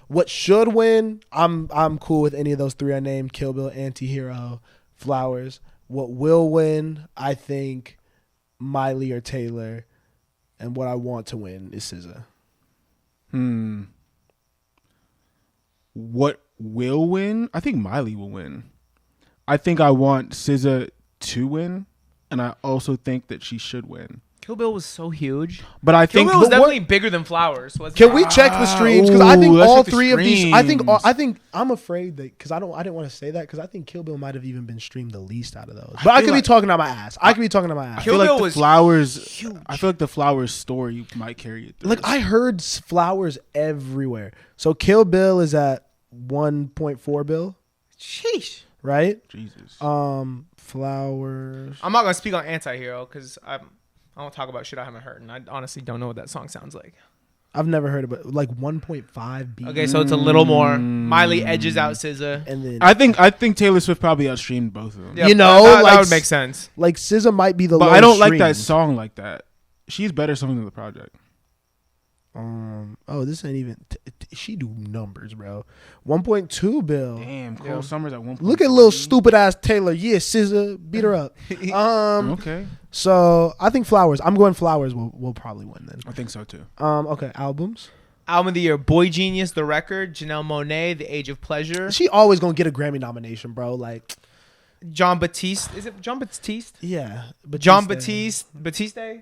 what should win. I'm cool with any of those 3 I named: Kill Bill, Anti-Hero, Flowers. What will win? I think Miley or Taylor, and what I want to win is SZA. What will win? I think Miley will win. I think I want SZA to win, and I also think that she should win. Kill Bill was so huge. But I Kill think Bill was but what- definitely bigger than Flowers. Wasn't Can it? we check the streams? Because I think let's all check the 3 of these. streams. I think I'm afraid that because I didn't want to say that because I think Kill Bill might have even been streamed the least out of those. But I feel could be like- talking out my ass. I feel I like feel like Bill the was Flowers. huge. I feel like the Flowers story might carry it through. like I heard Flowers everywhere. So Kill Bill is at 1.4 bill, Sheesh. right? Jesus. Flowers. I'm not gonna speak on Anti-Hero because I don't talk about shit I haven't heard, and I honestly don't know what that song sounds like. I've never heard of it. Like 1.5 B. Okay, so it's a little more. Miley edges out SZA. And then I think Taylor Swift probably outstreamed both of them. Yeah, You know, that like, would make sense. like SZA might be the. But lowest I don't like that streamed. song like that. She's better songs than the project. Oh, this ain't even. She do numbers, bro. 1.2 bill. Damn, Cole Yeah. Summers at 1. Look at little stupid ass Taylor. Yeah, SZA beat her up. Okay, So I think Flowers. I'm going Flowers. Will probably win then. I think so too. Okay, albums. Album of the year: Boy Genius, The Record, Janelle Monáe, The Age of Pleasure, She always gonna get a Grammy nomination, bro. Like, John Batiste. Is it John Batiste? yeah, but John Batiste.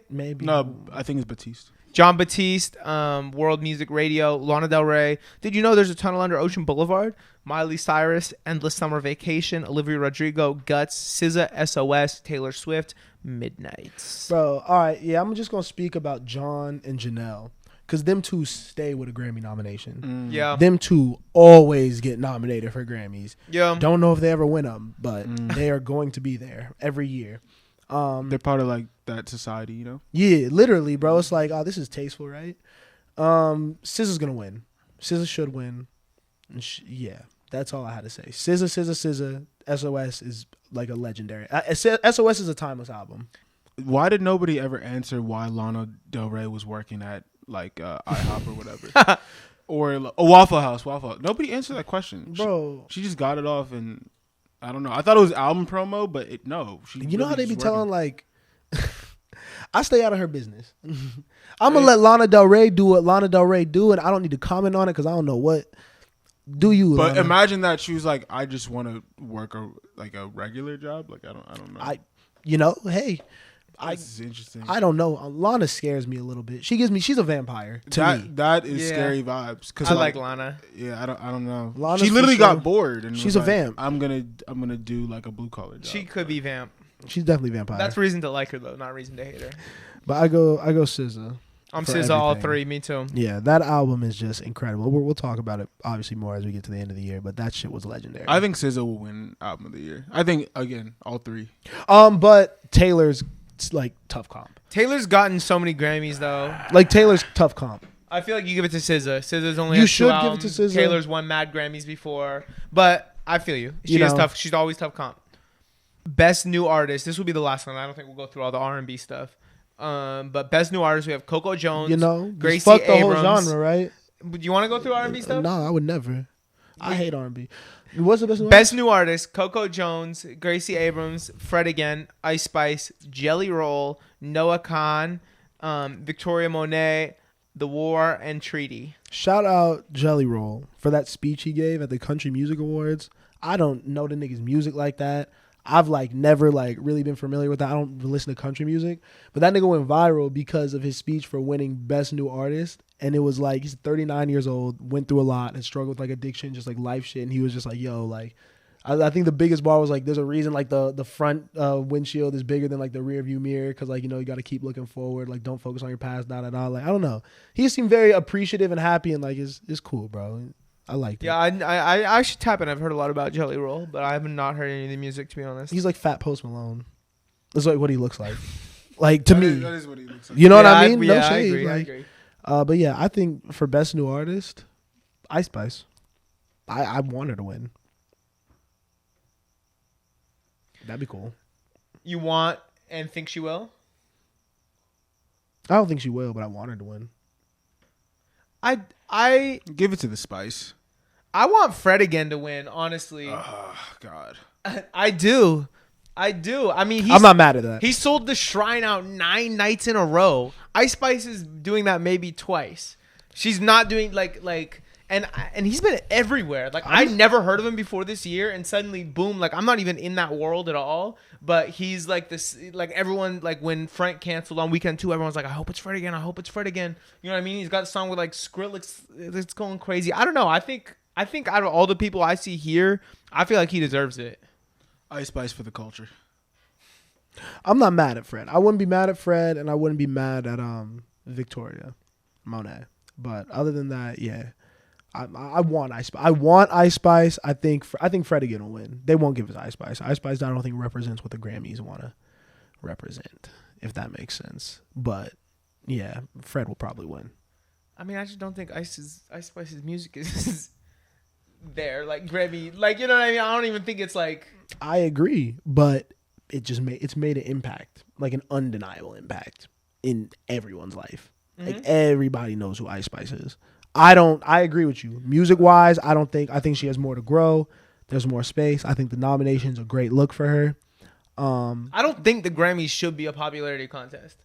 maybe. No, I think it's Batiste. John Batiste, World Music Radio, Lana Del Rey. Did you know there's a tunnel under Ocean Boulevard? Miley Cyrus, Endless Summer Vacation, Olivia Rodrigo, Guts, SZA, SOS, Taylor Swift, Midnights. Bro, all right, yeah, I'm just gonna speak about John and Janelle, cause them two stay with a Grammy nomination. Yeah. Them two always get nominated for Grammys. Yeah. Don't know if they ever win them, but they are going to be there every year. They're part of like that society, you know. Yeah, literally, bro. It's like, oh, this is tasteful, right? SZA's gonna win. SZA should win. And yeah, that's all I had to say. SZA. SOS is like a legendary. SOS is a timeless album. Why did nobody ever answer why Lana Del Rey was working at like IHOP or whatever, or a Waffle House? Nobody answered that question, Bro. She just got it off, and I don't know. I thought it was album promo, but no. You know how they be telling like, I stay out of her business. I'm gonna let Lana Del Rey do what Lana Del Rey do, and I don't need to comment on it because I don't know what. Do you? But Lana? imagine that she was like, I just want to work a regular job. Like I don't know. Hey, This is interesting. I don't know. Lana scares me a little bit. She's a vampire to me. That is scary vibes. I like Lana. Yeah, I don't know. Lana's she literally got bored and she's was a vamp. I'm gonna do like a blue collar job. She could be vamp. She's definitely vampire. That's reason to like her though, not reason to hate her. But I go SZA. I'm SZA all three. Me too. Yeah, that album is just incredible. We'll talk about it obviously more as we get to the end of the year, but that shit was legendary. I think SZA will win album of the year. I think again all three. But Taylor's like tough comp. Taylor's gotten so many Grammys though. Like Taylor's tough comp. I feel like you give it to SZA. SZA's only You had should 2 give it to albums. SZA. Taylor's won mad Grammys before, but I feel you. She is tough. She's always tough comp. Best new artist. This will be the last one. I don't think we'll go through all the R&B stuff. But best new artist, we have Coco Jones. Gracie fuck the Abrams. whole genre, right? Do you want to go through R&B stuff? No, I would never. I hate R&B. What's the best new Best new artist: Coco Jones, Gracie Abrams, Fred again, Ice Spice, Jelly Roll, Noah Khan, Victoria Monet, The War, and Treaty. Shout out Jelly Roll for that speech he gave at the Country Music Awards. I don't know the nigga's music like that. I've never really been familiar with that. I don't listen to country music, but that nigga went viral because of his speech for winning Best New Artist. And it was he's 39 years old, went through a lot, and struggled with addiction, just life shit. And he was just I think the biggest bar was there's a reason the front windshield is bigger than the rear view mirror because you got to keep looking forward, don't focus on your past, I don't know. He seemed very appreciative and happy and it's cool, bro. I liked it. Yeah, I should tap in. I've heard a lot about Jelly Roll, but I have not heard any of the music, to be honest. He's like Fat Post Malone. That's what he looks like. To me. That is what he looks like. You know what I mean? No I shade. I agree. But yeah, I think for Best New Artist, Ice Spice. I want her to win. That'd be cool. You want and think she will? I don't think she will, but I want her to win. I Give it to the Spice. I want Fred again to win, honestly. Oh God. I do. I mean, I'm not mad at that. He sold the Shrine out 9 nights in a row. Ice Spice is doing that maybe twice. She's not doing and he's been everywhere. I never heard of him before this year, and suddenly boom, I'm not even in that world at all. But he's this, everyone, when Frank canceled on Weekend 2, everyone's I hope it's Fred again. I hope it's Fred again. You know what I mean? He's got a song with Skrillex. It's going crazy. I don't know. I think out of all the people I see here, I feel like he deserves it. Ice Spice for the culture. I'm not mad at Fred. I wouldn't be mad at Fred, and I wouldn't be mad at Victoria Monet. But other than that, yeah, I want Ice Spice. I want Ice Spice. I think Fred again will win. They won't give us Ice Spice. Ice Spice, I don't think represents what the Grammys want to represent, if that makes sense. But yeah, Fred will probably win. I mean, I just don't think Ice Spice's music is there Grammy. You know what I mean? I don't even think it's I agree, but it's made an impact, an undeniable impact in everyone's life. Mm-hmm. Everybody knows who Ice Spice is. I agree with you. Music wise, I think she has more to grow. There's more space. I think the nomination's a great look for her. I don't think the Grammys should be a popularity contest.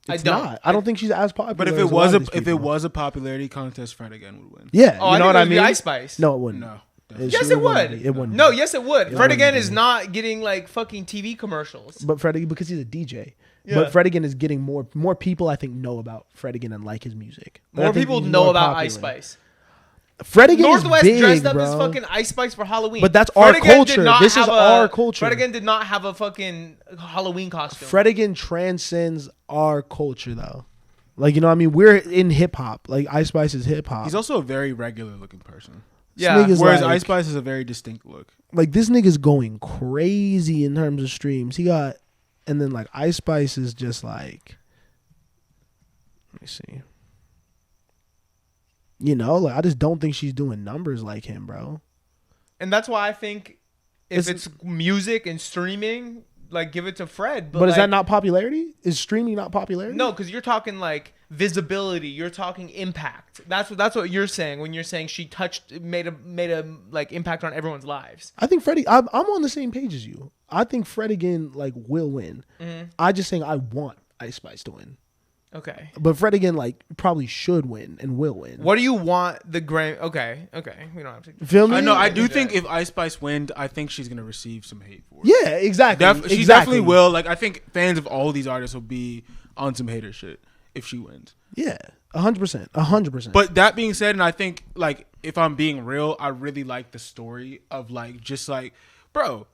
I don't think she's as popular. But if it was a popularity contest, Fred again would win. Yeah, you know what I mean? Ice Spice. No, it wouldn't. No. Yes, it would. It wouldn't. No, yes, it would. Fred again is not getting fucking TV commercials. But Fred, because he's a DJ. Yeah. But Fred again is getting more people. I think know about Fred again and like his music. More people know about Ice Spice. Fred again Northwest is big, dressed up bro. as fucking Ice Spice for Halloween. But that's Fred our again culture. This is our culture. Fred again did not have a fucking Halloween costume. Fred again transcends our culture though. You know what I mean? We're in hip hop. Ice Spice is hip hop. He's also a very regular looking person. Yeah. Whereas Ice Spice is a very distinct look. This nigga's going crazy in terms of streams. And then Ice Spice is just let me see. I just don't think she's doing numbers like him, bro. And that's why I think if it's music and streaming, give it to Fred. But is that not popularity? Is streaming not popularity? No, because you're talking visibility. You're talking impact. That's what you're saying when you're saying she made a impact on everyone's lives. I think Freddie. I'm on the same page as you. I think Fred again will win. Mm-hmm. I just saying I want Ice Spice to win. Okay. But Fred again, like, probably should win and will win. What do you want the Grammy? Okay. We don't have to. Feel me? I know. I do think if Ice Spice wins, I think she's gonna receive some hate for it. Yeah, exactly. She definitely will. Like, I think fans of all these artists will be on some hater shit if she wins. Yeah, 100%, 100%. But that being said, and I think, like, if I'm being real, I really like the story of, like, just like, bro,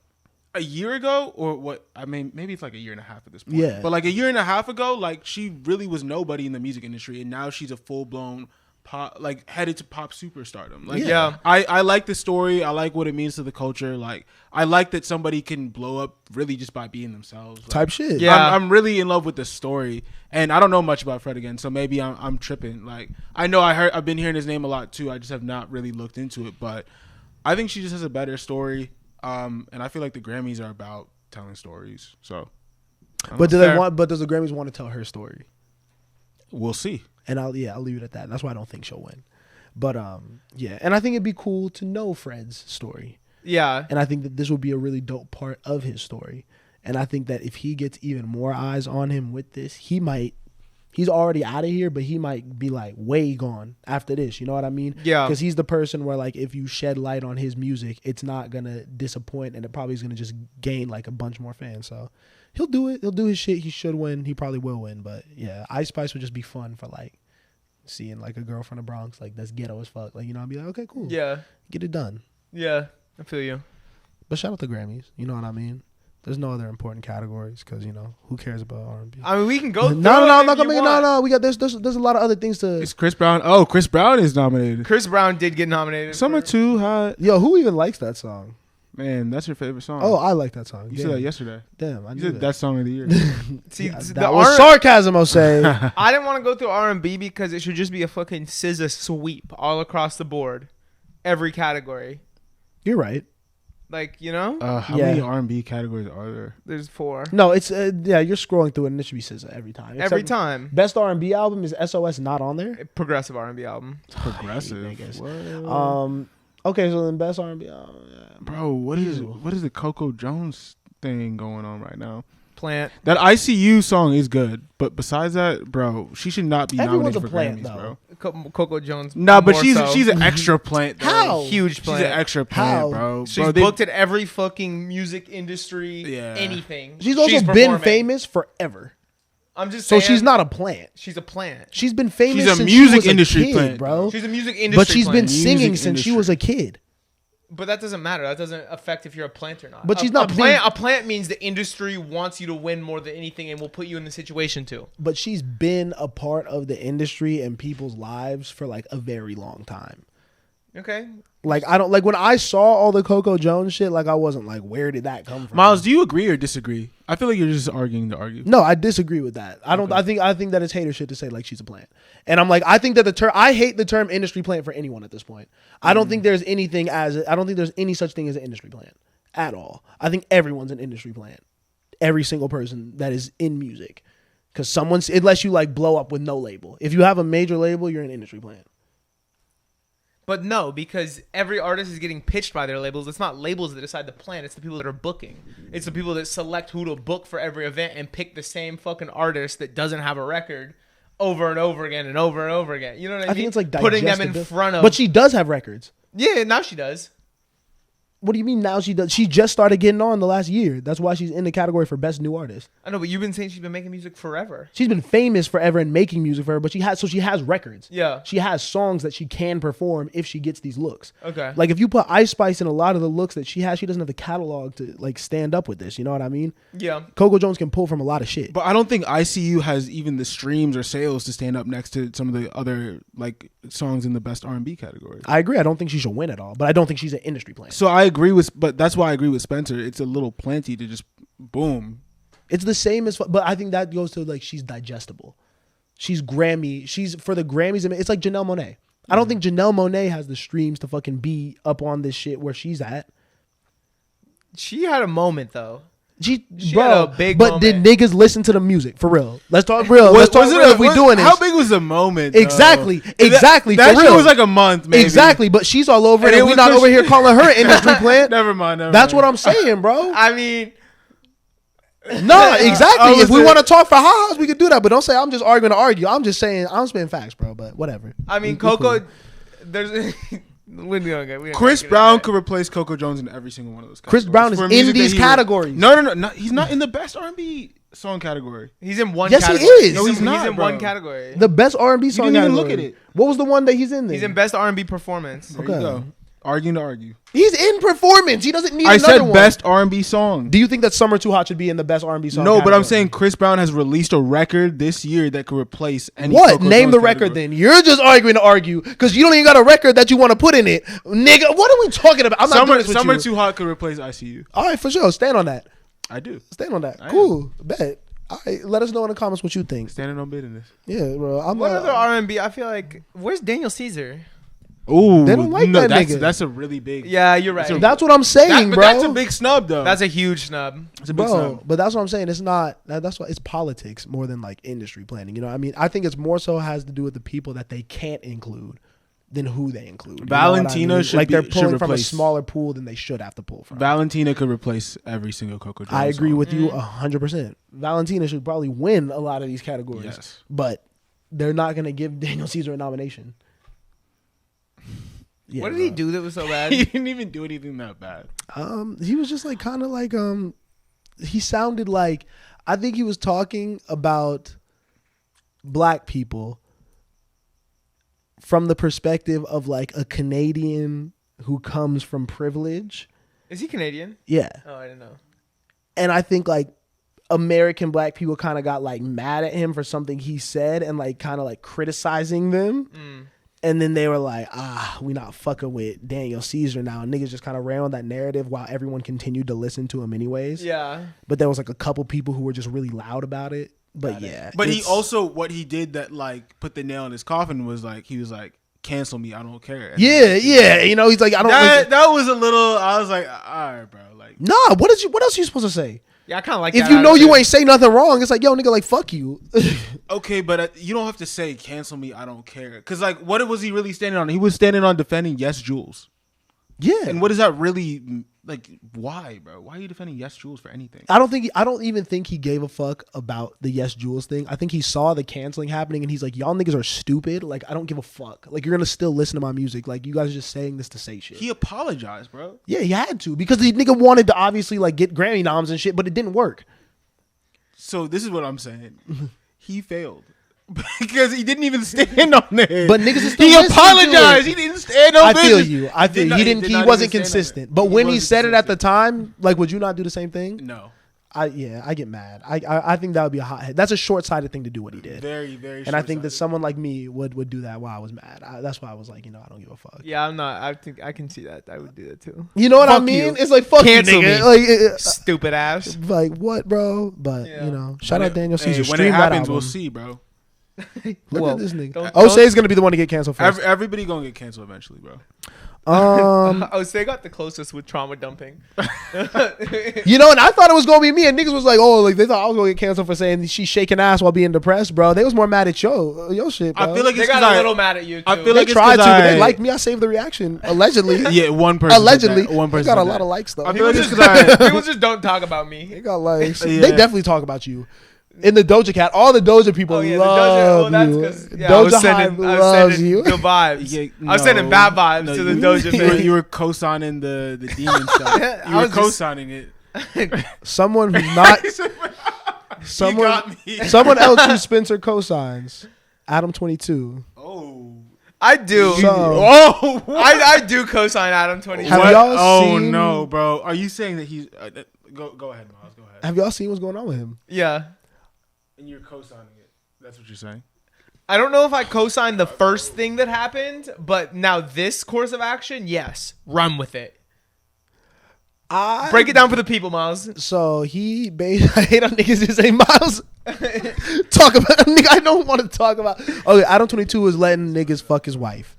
a year ago, or what? I mean, maybe it's like a year and a half at this point. Yeah. But like a year and a half ago, like, she really was nobody in the music industry, and now she's a full blown pop, like, headed to pop superstardom. Like, Yeah. I like the story. I like what it means to the culture. Like, I like that somebody can blow up really just by being themselves. Like, type shit. Yeah. I'm really in love with the story, and I don't know much about Fred again, so maybe I'm tripping. Like, I know I've been hearing his name a lot too. I just have not really looked into it, but I think she just has a better story. And I feel like the Grammys are about telling stories. So, But do they want? But does the Grammys want to tell her story? We'll see. And I'll leave it at that. That's why I don't think she'll win. But yeah, and I think it'd be cool to know Fred's story. Yeah. And I think that this would be a really dope part of his story. And I think that if he gets even more eyes on him with this, he's already out of here, but he might be like way gone after this. You know what I mean? Yeah. Because he's the person where, like, if you shed light on his music, it's not going to disappoint, and it probably is going to just gain like a bunch more fans. So he'll do it. He'll do his shit. He should win. He probably will win. But yeah, Ice Spice would just be fun for, like, seeing like a girl from the Bronx, like, that's ghetto as fuck. Like, you know, I'd be like, okay, cool. Yeah. Get it done. Yeah. I feel you. But shout out to Grammys. You know what I mean? There's no other important categories because, you know, who cares about R&B? I mean, we can go. No, I'm not gonna make it. No. We got there's a lot of other things to. It's Chris Brown. Oh, Chris Brown is nominated. Chris Brown did get nominated. Summer Too Hot. Yo, who even likes that song? Man, that's your favorite song. Oh, I like that song. You said that yesterday. Damn, I You knew said that song of the year. See, Yeah, the that was sarcasm, Jose. I didn't want to go through R&B because it should just be a fucking SZA sweep all across the board, every category. You're right. Like, you know, How many R&B categories are there? there's 4 No, it's yeah. You're scrolling through it, and it should be SZA every time. every Except time. Best R&B album is SOS not on there. Progressive R&B album. Progressive. niggas. What? Okay, so then best R&B album. Yeah. Bro, what is the Coco Jones thing going on right now? Plant. That ICU song is good, but besides that, bro, she should not be Everyone's nominated a for plant, Grammys, though. bro. Coco Jones. Nah, but more she's so. an extra plant. Though. How? Huge She's plant. an extra plant, How? bro. She's Bro, booked at every fucking music industry. Yeah. Anything. She's also been performing. famous forever. I'm just So saying. she's not a plant. She's a plant. She's been famous She's a since music she was industry a kid, plant, bro. She's a music industry. But she's been plant. singing Music since she was a kid. But that doesn't matter. That doesn't affect if you're a plant or not. But she's not a being- plant. A plant means the industry wants you to win more than anything, and will put you in the situation to. But she's been a part of the industry and people's lives for like a very long time. Okay. Like, I don't like when I saw all the Coco Jones shit, like, I wasn't like, where did that come from? Miles, do you agree or disagree? I feel like you're just arguing to argue. No, I disagree with that. I don't. Okay. I think that it's hater shit to say like she's a plant. And I'm like, I think that the term. I hate the term industry plant for anyone at this point. I don't think there's anything as. I don't think there's any such thing as an industry plant at all. I think everyone's an industry plant. Every single person that is in music, because someone's unless you like blow up with no label. If you have a major label, you're an industry plant. But no, because every artist is getting pitched by their labels. It's not labels that decide the plan. It's the people that are booking. It's the people that select who to book for every event and pick the same fucking artist that doesn't have a record over and over again and over and over again. You know what I mean? I think it's like putting them in digestible. front of. But she does have records. Yeah, now she does. What do you mean now she does? She just started getting on the last year. That's why she's in the category for best new artist. I know, but you've been saying she's been making music forever. She's been famous forever and making music forever, but she has records. Yeah. She has songs that she can perform if she gets these looks. Okay. Like if you put Ice Spice in a lot of the looks that she has, she doesn't have the catalog to like stand up with this. You know what I mean? Yeah. Coco Jones can pull from a lot of shit. But I don't think ICU has even the streams or sales to stand up next to some of the other like songs in the best R&B category. I agree. I don't think she should win at all, but I don't think she's an industry plant. So I agree but that's why I agree with Spencer. It's a little plenty to just boom. It's the same as, but I think that goes to like she's digestible. She's Grammy. She's for the Grammys. It's like Janelle Monáe. I don't think Janelle Monáe has the streams to fucking be up on this shit where she's at. She had a moment though. She had a big but did moment. niggas listen to the music for real? Let's talk real. Let's talk real. If we doing this, How big was the moment? Though? exactly. That for shit real. was like a month, maybe. Exactly, but she's all over it, And and it we was not push- over here calling her an industry plant. Never mind. That's what I'm saying, bro. I mean, No, exactly. If we want to talk for ha-has, we could do that. But don't say I'm just arguing to argue. I'm just saying I'm spitting facts, bro. But whatever. I mean, Coco. There's. Chris Brown could replace Coco Jones in every single one of those categories. Chris Brown is in these categories. No. He's not in the best R&B song category. He's in one category. Yes, he is. No, he's not, He's in one category. The best R&B song category. You didn't even category. look at it. What was the one that he's in there? He's in best R&B performance. There you go. Arguing to argue. He's in performance. He doesn't need I another said one. best R&B song. Do you think that Summer Too Hot should be in the best R&B song? No, category? but I'm saying Chris Brown has released a record this year that could replace any. What? Coco Name Jones the record category. then. You're just arguing to argue because you don't even got a record that you want to put in it, nigga. What are we talking about? I'm not doing this with Summer you. Too Hot could replace ICU. All right, for sure. Stand on that. I do. Stand on that. I Cool. Bet. All right, let us know in the comments what you think. Standing on business. Yeah, bro. What other R&B? I feel like where's Daniel Caesar? Ooh, They don't like that nigga. That's a really big. Yeah, you're right. That's what I'm saying, but bro. that's a big snub, though. That's a huge snub. It's a big Bro, snub. but that's what I'm saying. It's not. That's why it's politics more than like industry planning. You know, what I mean, I think it's more so has to do with the people that they can't include than who they include. You Valentina know what I mean? should like they're should pulling from a replace- smaller pool than they should have to pull from. Valentina could replace every single Coco Jones. I agree song. with you 100%. Valentina should probably win a lot of these categories, Yes. but they're not going to give Daniel Caesar a nomination. Yeah, What did he do that was so bad? He didn't even do anything that bad. He was just like kind of like he sounded like, I think he was talking about black people from the perspective of like a Canadian who comes from privilege. Is he Canadian? Yeah. Oh, I didn't know. And I think like American black people kind of got like mad at him for something he said and like kind of like criticizing them. And then they were like, we not fucking with Daniel Caesar now. And niggas just kind of ran on that narrative while everyone continued to listen to him anyways. Yeah. But there was like a couple people who were just really loud about it. But yeah. But he also, what he did that like put the nail in his coffin was like, he was like, cancel me, I don't care. And Yeah. You know, he's like, I don't. that was a little, I was like, all right, bro. Like, Nah, what else are you supposed to say? Yeah, I kind of like If that you know attitude. you ain't say nothing wrong, it's like, yo, nigga, like, fuck you. okay, but you don't have to say cancel me, I don't care. Because like, what was he really standing on? He was standing on defending Yes Jules. Yeah. And what is that really like? Why, bro? Why are you defending Yes Jules for anything? I don't even think he gave a fuck about the Yes Jules thing. I think he saw the canceling happening and he's like, y'all niggas are stupid. Like, I don't give a fuck. Like, you're gonna still listen to my music. Like, you guys are just saying this to say shit. He apologized, bro. Yeah, he had to because the nigga wanted to obviously like get Grammy noms and shit, but it didn't work. So this is what I'm saying. He failed. Because he didn't even stand on it. But niggas is still he listening to apologized. it. He didn't stand on I it. feel you. I feel you. He He did didn't. not He wasn't even stand on it. consistent. But He when he wasn't said it at the consistent. time, like, would you not do the same thing? No. I get mad. I think that would be a hothead. That's a short-sighted thing to do what he did. Very, very. And I think that short-sighted. someone like me would do that while I was mad. That's why I was like, I don't give a fuck. Yeah, I'm not. I think I can see that. I would do that too. You know what I Fuck mean? you. It's like fuck Cancel you, me. nigga. Like, Stupid ass. like what, bro? But Yeah. shout out Daniel Caesar. Hey, when Stream it that happens, album. we'll see, bro. Look Well, at this nigga. don't- O'Shea is gonna be the one to get canceled first. Everybody gonna get canceled eventually, bro. They got the closest with trauma dumping. and I thought it was gonna be me, and niggas was like, oh, like they thought I was gonna get canceled for saying she's shaking ass while being depressed, bro. They was more mad at your shit, bro. I feel like They it's got 'cause a little mad at you too. I feel they like it's tried to, 'cause but they I- liked me. I saved the reaction allegedly. Yeah, one person. Allegedly, Said that. One they person got a said lot that. of likes though. I feel like it's people, 'cause I- people just don't talk about me. They got likes. Yeah. They definitely talk about you. In the Doja Cat, all the Doja people The love Doja. That's you. because I Doja was Hive sending, I was loves sending you. the vibes. Yeah, I was sending bad vibes no, to the you- Doja you were- fan. You were co-signing the demon stuff. I You were was just- co-signing it. Someone who's not someone got me. someone else who Spencer cosigns. Adam 22. Oh. I do. So- Oh. What? I do co-sign Adam 22. Have What? y'all Oh seen- no, bro. Are you saying that he's? Go ahead, Miles. Go ahead. Have y'all seen what's going on with him? Yeah. And you're co-signing it. That's what you're saying. I don't know if I co-signed the first thing that happened, but now this course of action, yes. Run with it. Break it down for the people, Miles. So he I hate on niggas who say Miles. Talk about nigga. I don't want to talk about. Okay, Adam 22 was letting niggas fuck his wife,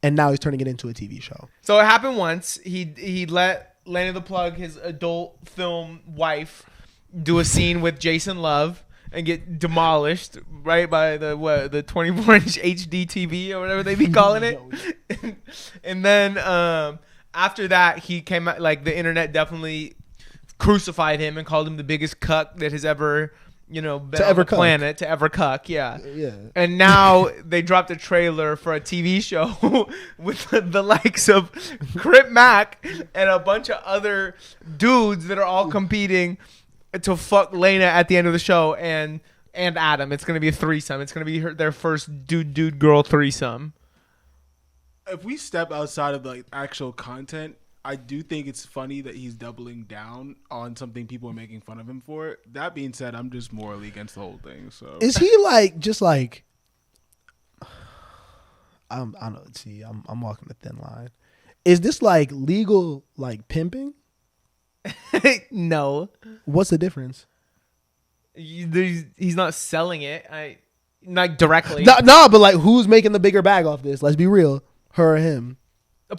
and now he's turning it into a TV show. So it happened once. He let Lanny the Plug, his adult film wife, do a scene with Jason Love and get demolished right by the 24-inch HD TV or whatever they be calling it. And then after that, he came out, like the internet definitely crucified him and called him the biggest cuck that has ever, been To on ever the cuck. planet to ever cuck. Yeah. Yeah. And now they dropped a trailer for a TV show with the likes of Crip Mac and a bunch of other dudes that are all competing to fuck Lena at the end of the show and Adam. It's going to be a threesome. It's going to be their first dude-girl threesome. If we step outside of the actual content, I do think it's funny that he's doubling down on something people are making fun of him for. That being said, I'm just morally against the whole thing. So Is he just like? I don't know. See, I'm walking a thin line. Is this like legal, like pimping? No. What's the difference? He's not selling it. Not directly. No, but like, who's making the bigger bag off this? Let's be real. Her or him?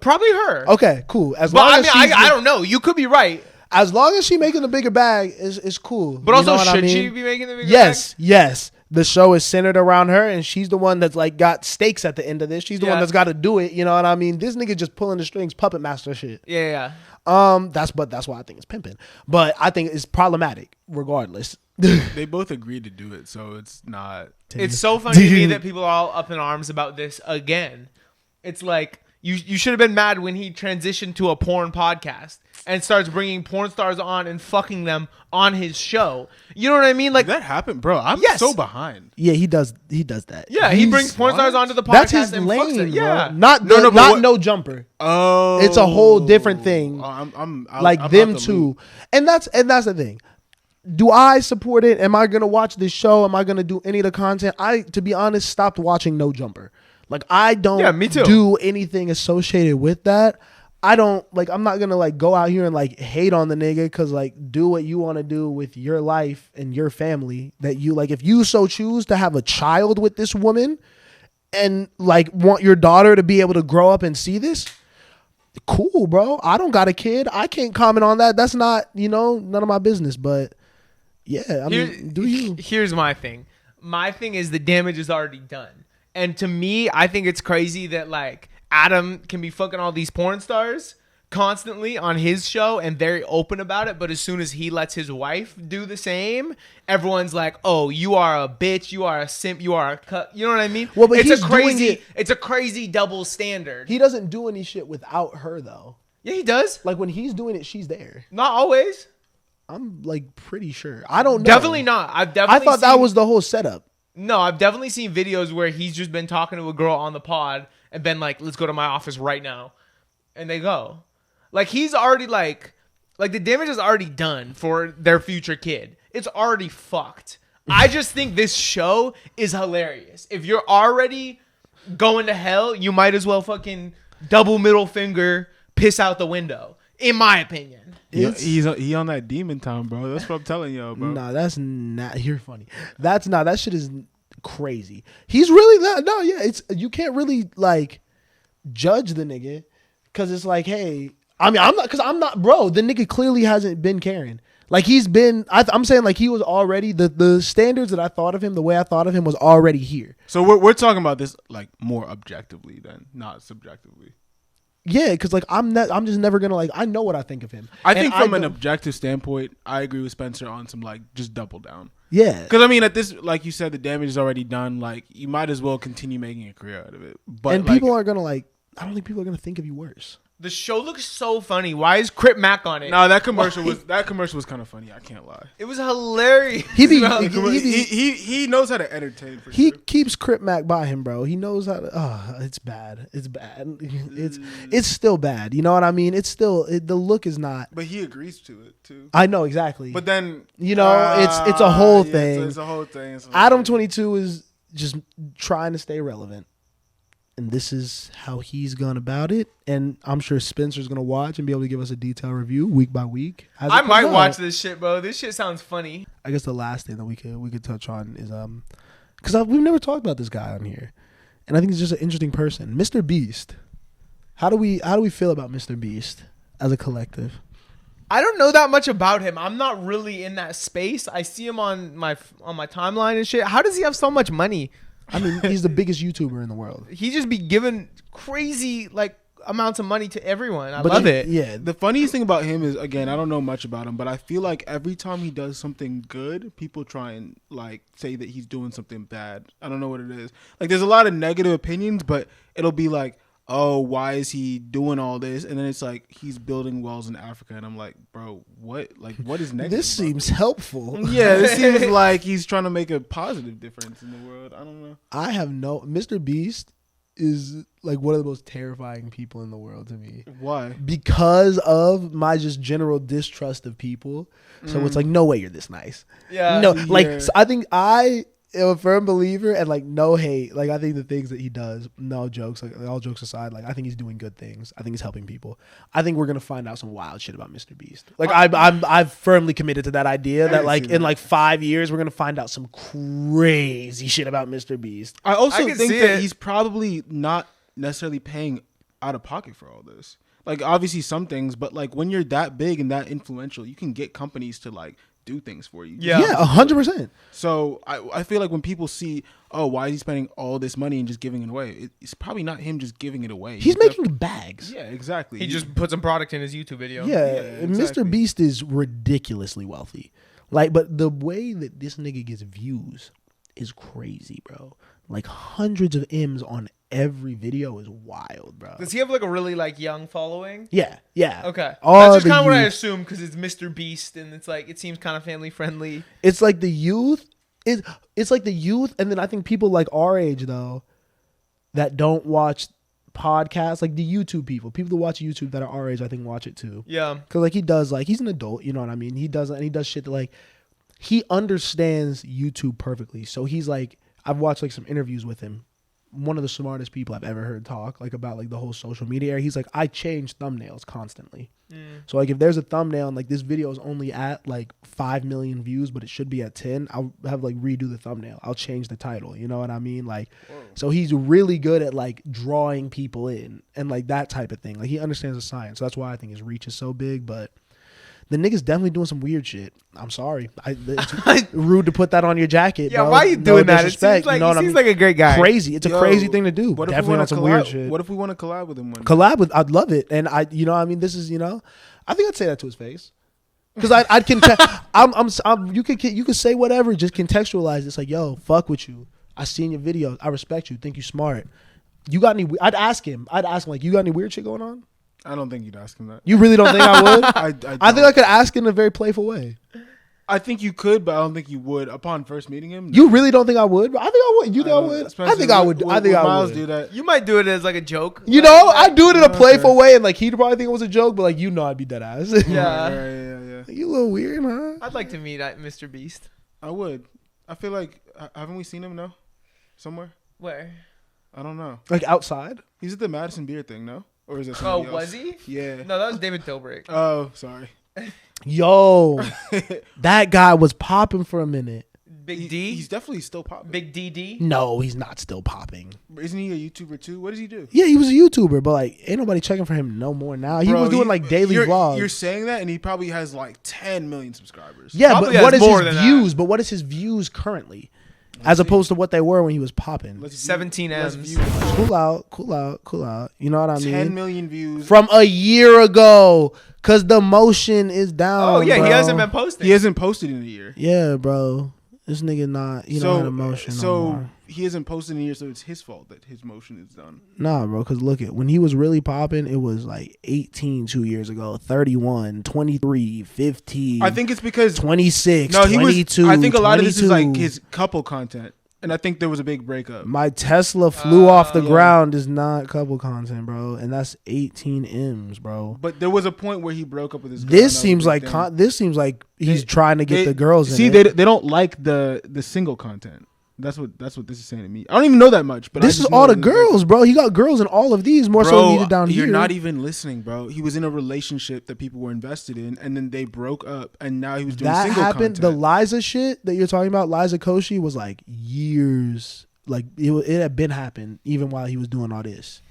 Probably her. Okay, cool. I don't know. You could be right. As long as she's making the bigger bag, is cool. But also, should she be making the bigger bag? Yes. The show is centered around her, and she's the one that's like got stakes at the end of this. She's the one that's got to do it. You know what I mean? This nigga just pulling the strings, puppet master shit. Yeah. That's why I think it's pimping. But I think it's problematic regardless. they both agreed to do it, so it's not. It's so funny to me that people are all up in arms about this again. It's like you should have been mad when he transitioned to a porn podcast and starts bringing porn stars on and fucking them on his show. You know what I mean? Like that happened, bro. I'm so behind. Yeah, he does that. Yeah, he brings porn stars onto the podcast. That's his and lane, fucks it. bro. Yeah, not no jumper. Oh, it's a whole different thing. I'm them two, and that's the thing. Do I support it? Am I gonna watch this show? Am I gonna do any of the content? To be honest, stopped watching No Jumper. Like I don't do anything associated with that. I don't I'm not gonna go out here and hate on the nigga because do what you want to do with your life and your family that you if you so choose to have a child with this woman and want your daughter to be able to grow up and see this. Cool, bro. I don't got a kid. I can't comment on that. That's not none of my business. But yeah, I mean, do you? Here's my thing. My thing is the damage is already done. And to me, I think it's crazy that Adam can be fucking all these porn stars constantly on his show and very open about it. But as soon as he lets his wife do the same, everyone's like, "Oh, you are a bitch. You are a simp. You are a cut." You know what I mean? Well, but it's a crazy double standard. He doesn't do any shit without her though. Yeah, he does. When he's doing it, she's there. Not always. I'm pretty sure. I don't know. Definitely not. I thought that was the whole setup. No, I've definitely seen videos where he's just been talking to a girl on the pod and been like, "Let's go to my office right now," and they go. He's already the damage is already done for their future kid. It's already fucked. I just think this show is hilarious. If you're already going to hell, you might as well fucking double middle finger, piss out the window. In my opinion. He's on that demon time, bro. That's what I'm telling y'all, bro. Nah, that's not. You're funny. That's not. That shit is crazy. He's really no. Yeah, it's you can't really judge the nigga because it's hey. I mean, I'm not, bro. The nigga clearly hasn't been caring. He's been. I'm saying he was already the standards that I thought of him, the way I thought of him was already here. So we're talking about this more objectively than not subjectively. Yeah, because I'm just never gonna I know what I think of him. I think from an objective standpoint, I agree with Spencer on some just double down. Yeah, because I mean at this, like you said, the damage is already done. You might as well continue making a career out of it. But people aren't gonna I don't think people are gonna think of you worse. The show looks so funny. Why is Crip Mac on it? No, that commercial was kind of funny. I can't lie. It was hilarious. He knows how to entertain. He keeps Crip Mac by him, bro. He knows how to. It's bad. It's bad. It's still bad. You know what I mean? It's still the look is not. But he agrees to it too. I know exactly. But then it's a whole thing. It's a whole thing. Adam 22 is just trying to stay relevant. And this is how he's gone about it. And I'm sure Spencer's going to watch and be able to give us a detailed review week by week. I might watch this shit, bro. This shit sounds funny. I guess the last thing that we could touch on is because we've never talked about this guy on here. And I think he's just an interesting person. Mr. Beast. How do we feel about Mr. Beast as a collective? I don't know that much about him. I'm not really in that space. I see him on my timeline and shit. How does he have so much money? I mean, he's the biggest YouTuber in the world. He just be giving crazy amounts of money to everyone. I But love you- it. Yeah. The funniest thing about him is, again, I don't know much about him, but I feel like every time he does something good, people try and like say that he's doing something bad. I don't know what it is. Like, there's a lot of negative opinions, but it'll be like, oh, why is he doing all this? And then it's like, he's building wells in Africa, and I'm like, bro, what? Like, what is negative? This about seems helpful. it? Yeah, this seems like he's trying to make a positive difference in the world. I don't know. I have no. Mr. Beast is like one of the most terrifying people in the world to me Why? because of my just general distrust of people. So it's like, no way you're this nice. Yeah. No, like Yeah. so I think I am a firm believer, and like no hate. Like I think the things that he does, no jokes, like all jokes aside, like I think he's doing good things. I think he's helping people. I think we're gonna find out some wild shit about Mr. Beast. Like I've firmly committed to that idea that can like see in that. like 5 years we're gonna find out some crazy shit about Mr. Beast. I also I can think see that it. he's probably not necessarily paying out of pocket for all this. Like, obviously some things, but like when you're that big and that influential, you can get companies to like do things for you. Yeah. Yeah, 100%. So I feel like when people see, oh, why is he spending all this money and just giving it away? It's probably not him just giving it away. He's making bags. Yeah, exactly. He just put some product in his YouTube video. Yeah, Yeah, Mr. exactly. Beast is ridiculously wealthy. Like, but the way that this nigga gets views is crazy, bro. Like hundreds of M's on every video is wild, bro. Does he have like a really like young following? Yeah. Okay. All That's just the kind of what I youth. assume because it's Mr. Beast and it's like it seems kind of family friendly. It's like the youth. It's like the youth, and then I think people like our age though that don't watch podcasts, like the YouTube people that watch YouTube that are our age, I think watch it too. Yeah. Cause like he does, like he's an adult, you know what I mean. He does shit that like he understands YouTube perfectly. So he's like, I've watched like some interviews with him. One of the smartest people I've ever heard talk like about like the whole social media area. He's like, I change thumbnails constantly. So like if there's a thumbnail and like this video is only at like 5 million views, but it should be at 10, I'll have like redo the thumbnail. I'll change the title. You know what I mean? Like, so he's really good at like drawing people in and like that type of thing. Like he understands the science. So that's why I think his reach is so big. But the nigga's definitely doing some weird shit. I'm sorry. It's rude to put that on your jacket. Yeah, bro. why are you No doing that? It disrespect, seems like you know he what I seems mean? like a great guy. Crazy. It's a Yo, crazy thing to do. What if we Definitely wanna on some collab- weird shit. What if we want to collab with him one day? Collab with, I'd love it. And I, you know, I mean, this is, you know, I think I'd say that to his face. Cause I'd you could say whatever, just contextualize. It's like, yo, fuck with you. I seen your videos. I respect you. Think you smart. You got any? I'd ask him like, you got any weird shit going on? I don't think you'd ask him that. You really don't think I would? I think I don't. could ask in a very playful way. I think you could, but I don't think you would upon first meeting him. You really don't think I would? I think I would. You think I would? I think I would. I think I Miles would. do that. You might do it as like a joke. You know, I do it in a playful way, and like he'd probably think it was a joke, but like you know, I'd be dead ass. Yeah. Yeah. You a little weird, huh? I'd like to meet Mr. Beast. I would. I feel like haven't we seen him? No, somewhere. Where? I don't know. Like outside? He's at the Madison Beer thing, no? Or is it? Oh, somebody else? was he? Yeah. No, that was David Dobrik. Oh, sorry. Yo, that guy was popping for a minute. Big D? He's definitely still popping. Big DD? No, he's not still popping. Isn't he a YouTuber too? What does he do? Yeah, he was a YouTuber, but like, ain't nobody checking for him no more now. He Bro, was doing like daily you're, vlogs. You're saying that, and he probably has like 10 million subscribers. Yeah, Probably but what has is more his than that. views? But what is his views currently, as opposed to what they were when he was popping? Let's 17 let's M's. view- Cool out. You know what I mean? 10 million views. From a year ago, cause the motion is down. Oh, yeah, bro. he hasn't been posting. He hasn't posted in a year. Yeah, bro. This nigga not. He don't have emotion. no more. He hasn't posted in a year, so it's his fault that his motion is done. Nah, bro, because look at when he was really popping, it was like 18 2 years ago, 31, 23, 15. I think it's because 26, no, he 22. was. I think a lot of this is 22. like his couple content, and I think there was a big breakup. My Tesla flew off the yeah. ground is not couple content, bro, and that's 18 M's, bro. But there was a point where he broke up with his girl. This and seems that was a like big thing. this seems like he's They- trying to get the girls. See, in it. they don't like the single content. That's what this is saying to me. I don't even know that much, but This is all the girls, bro. He got girls in all of these more so needed down you're here. not even listening, bro. He was in a relationship that people were invested in, and then they broke up, and now he was doing that single happened. content. The Liza shit that you're talking about, Liza Koshy, was like years. Like it had been happened even while he was doing all this.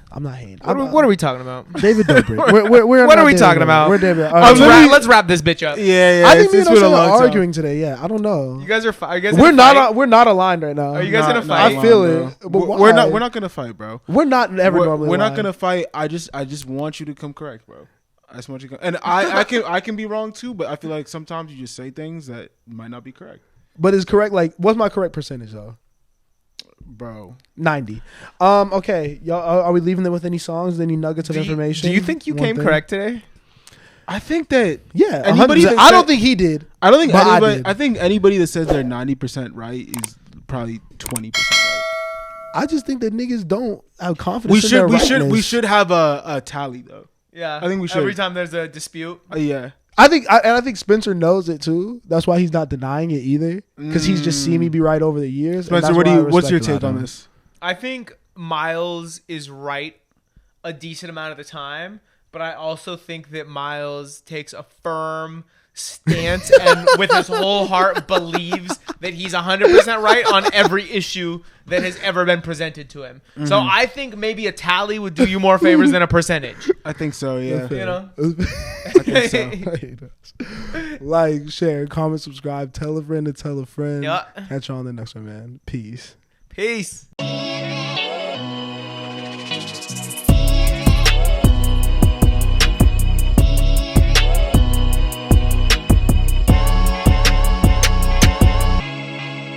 I'm not hating. What are we talking about? David Dobrik. We're What not are we David talking Dobrik. about? We're David. Let's wrap this bitch up. Yeah. I think me and it's been a Osei long are time. arguing today. Yeah, I don't know. You guys are. Are you guys We're gonna not. fight? We're not aligned right now. Are you guys gonna Not fight? I feel aligned, it. bro. But We're why? not gonna fight, bro. We're not ever normally. We're not aligned. gonna fight. I just want you to come correct, bro. I just want you to come, and I can be wrong too, but I feel like sometimes you just say things that might not be correct. But it's correct. Like, what's my correct percentage though? Bro, 90. Okay, y'all. Are we leaving them with any songs? Any nuggets of information? Do you think you One came thing? correct today? I think that Yeah. Anybody 100%. that I don't said- think he did. I don't think But I anybody. did. I think anybody that says they're 90% right is probably 20% right. I just think that niggas don't have confidence. in their We rightness. should have a tally though. Yeah, I think we should. Every time there's a dispute. Yeah. I think Spencer knows it too. That's why he's not denying it either. Because he's just seen me be right over the years. and Spencer, that's why I what's your respect take on him. this? I think Miles is right a decent amount of the time, but I also think that Miles takes a firm stance and with his whole heart believes that he's 100% right on every issue that has ever been presented to him. Mm-hmm. So I think maybe a tally would do you more favors than a percentage. I think so. Yeah. You know? I think so. Like, share, comment, subscribe, tell a friend to tell a friend. Yeah. Catch you on the next one, man. Peace. Peace.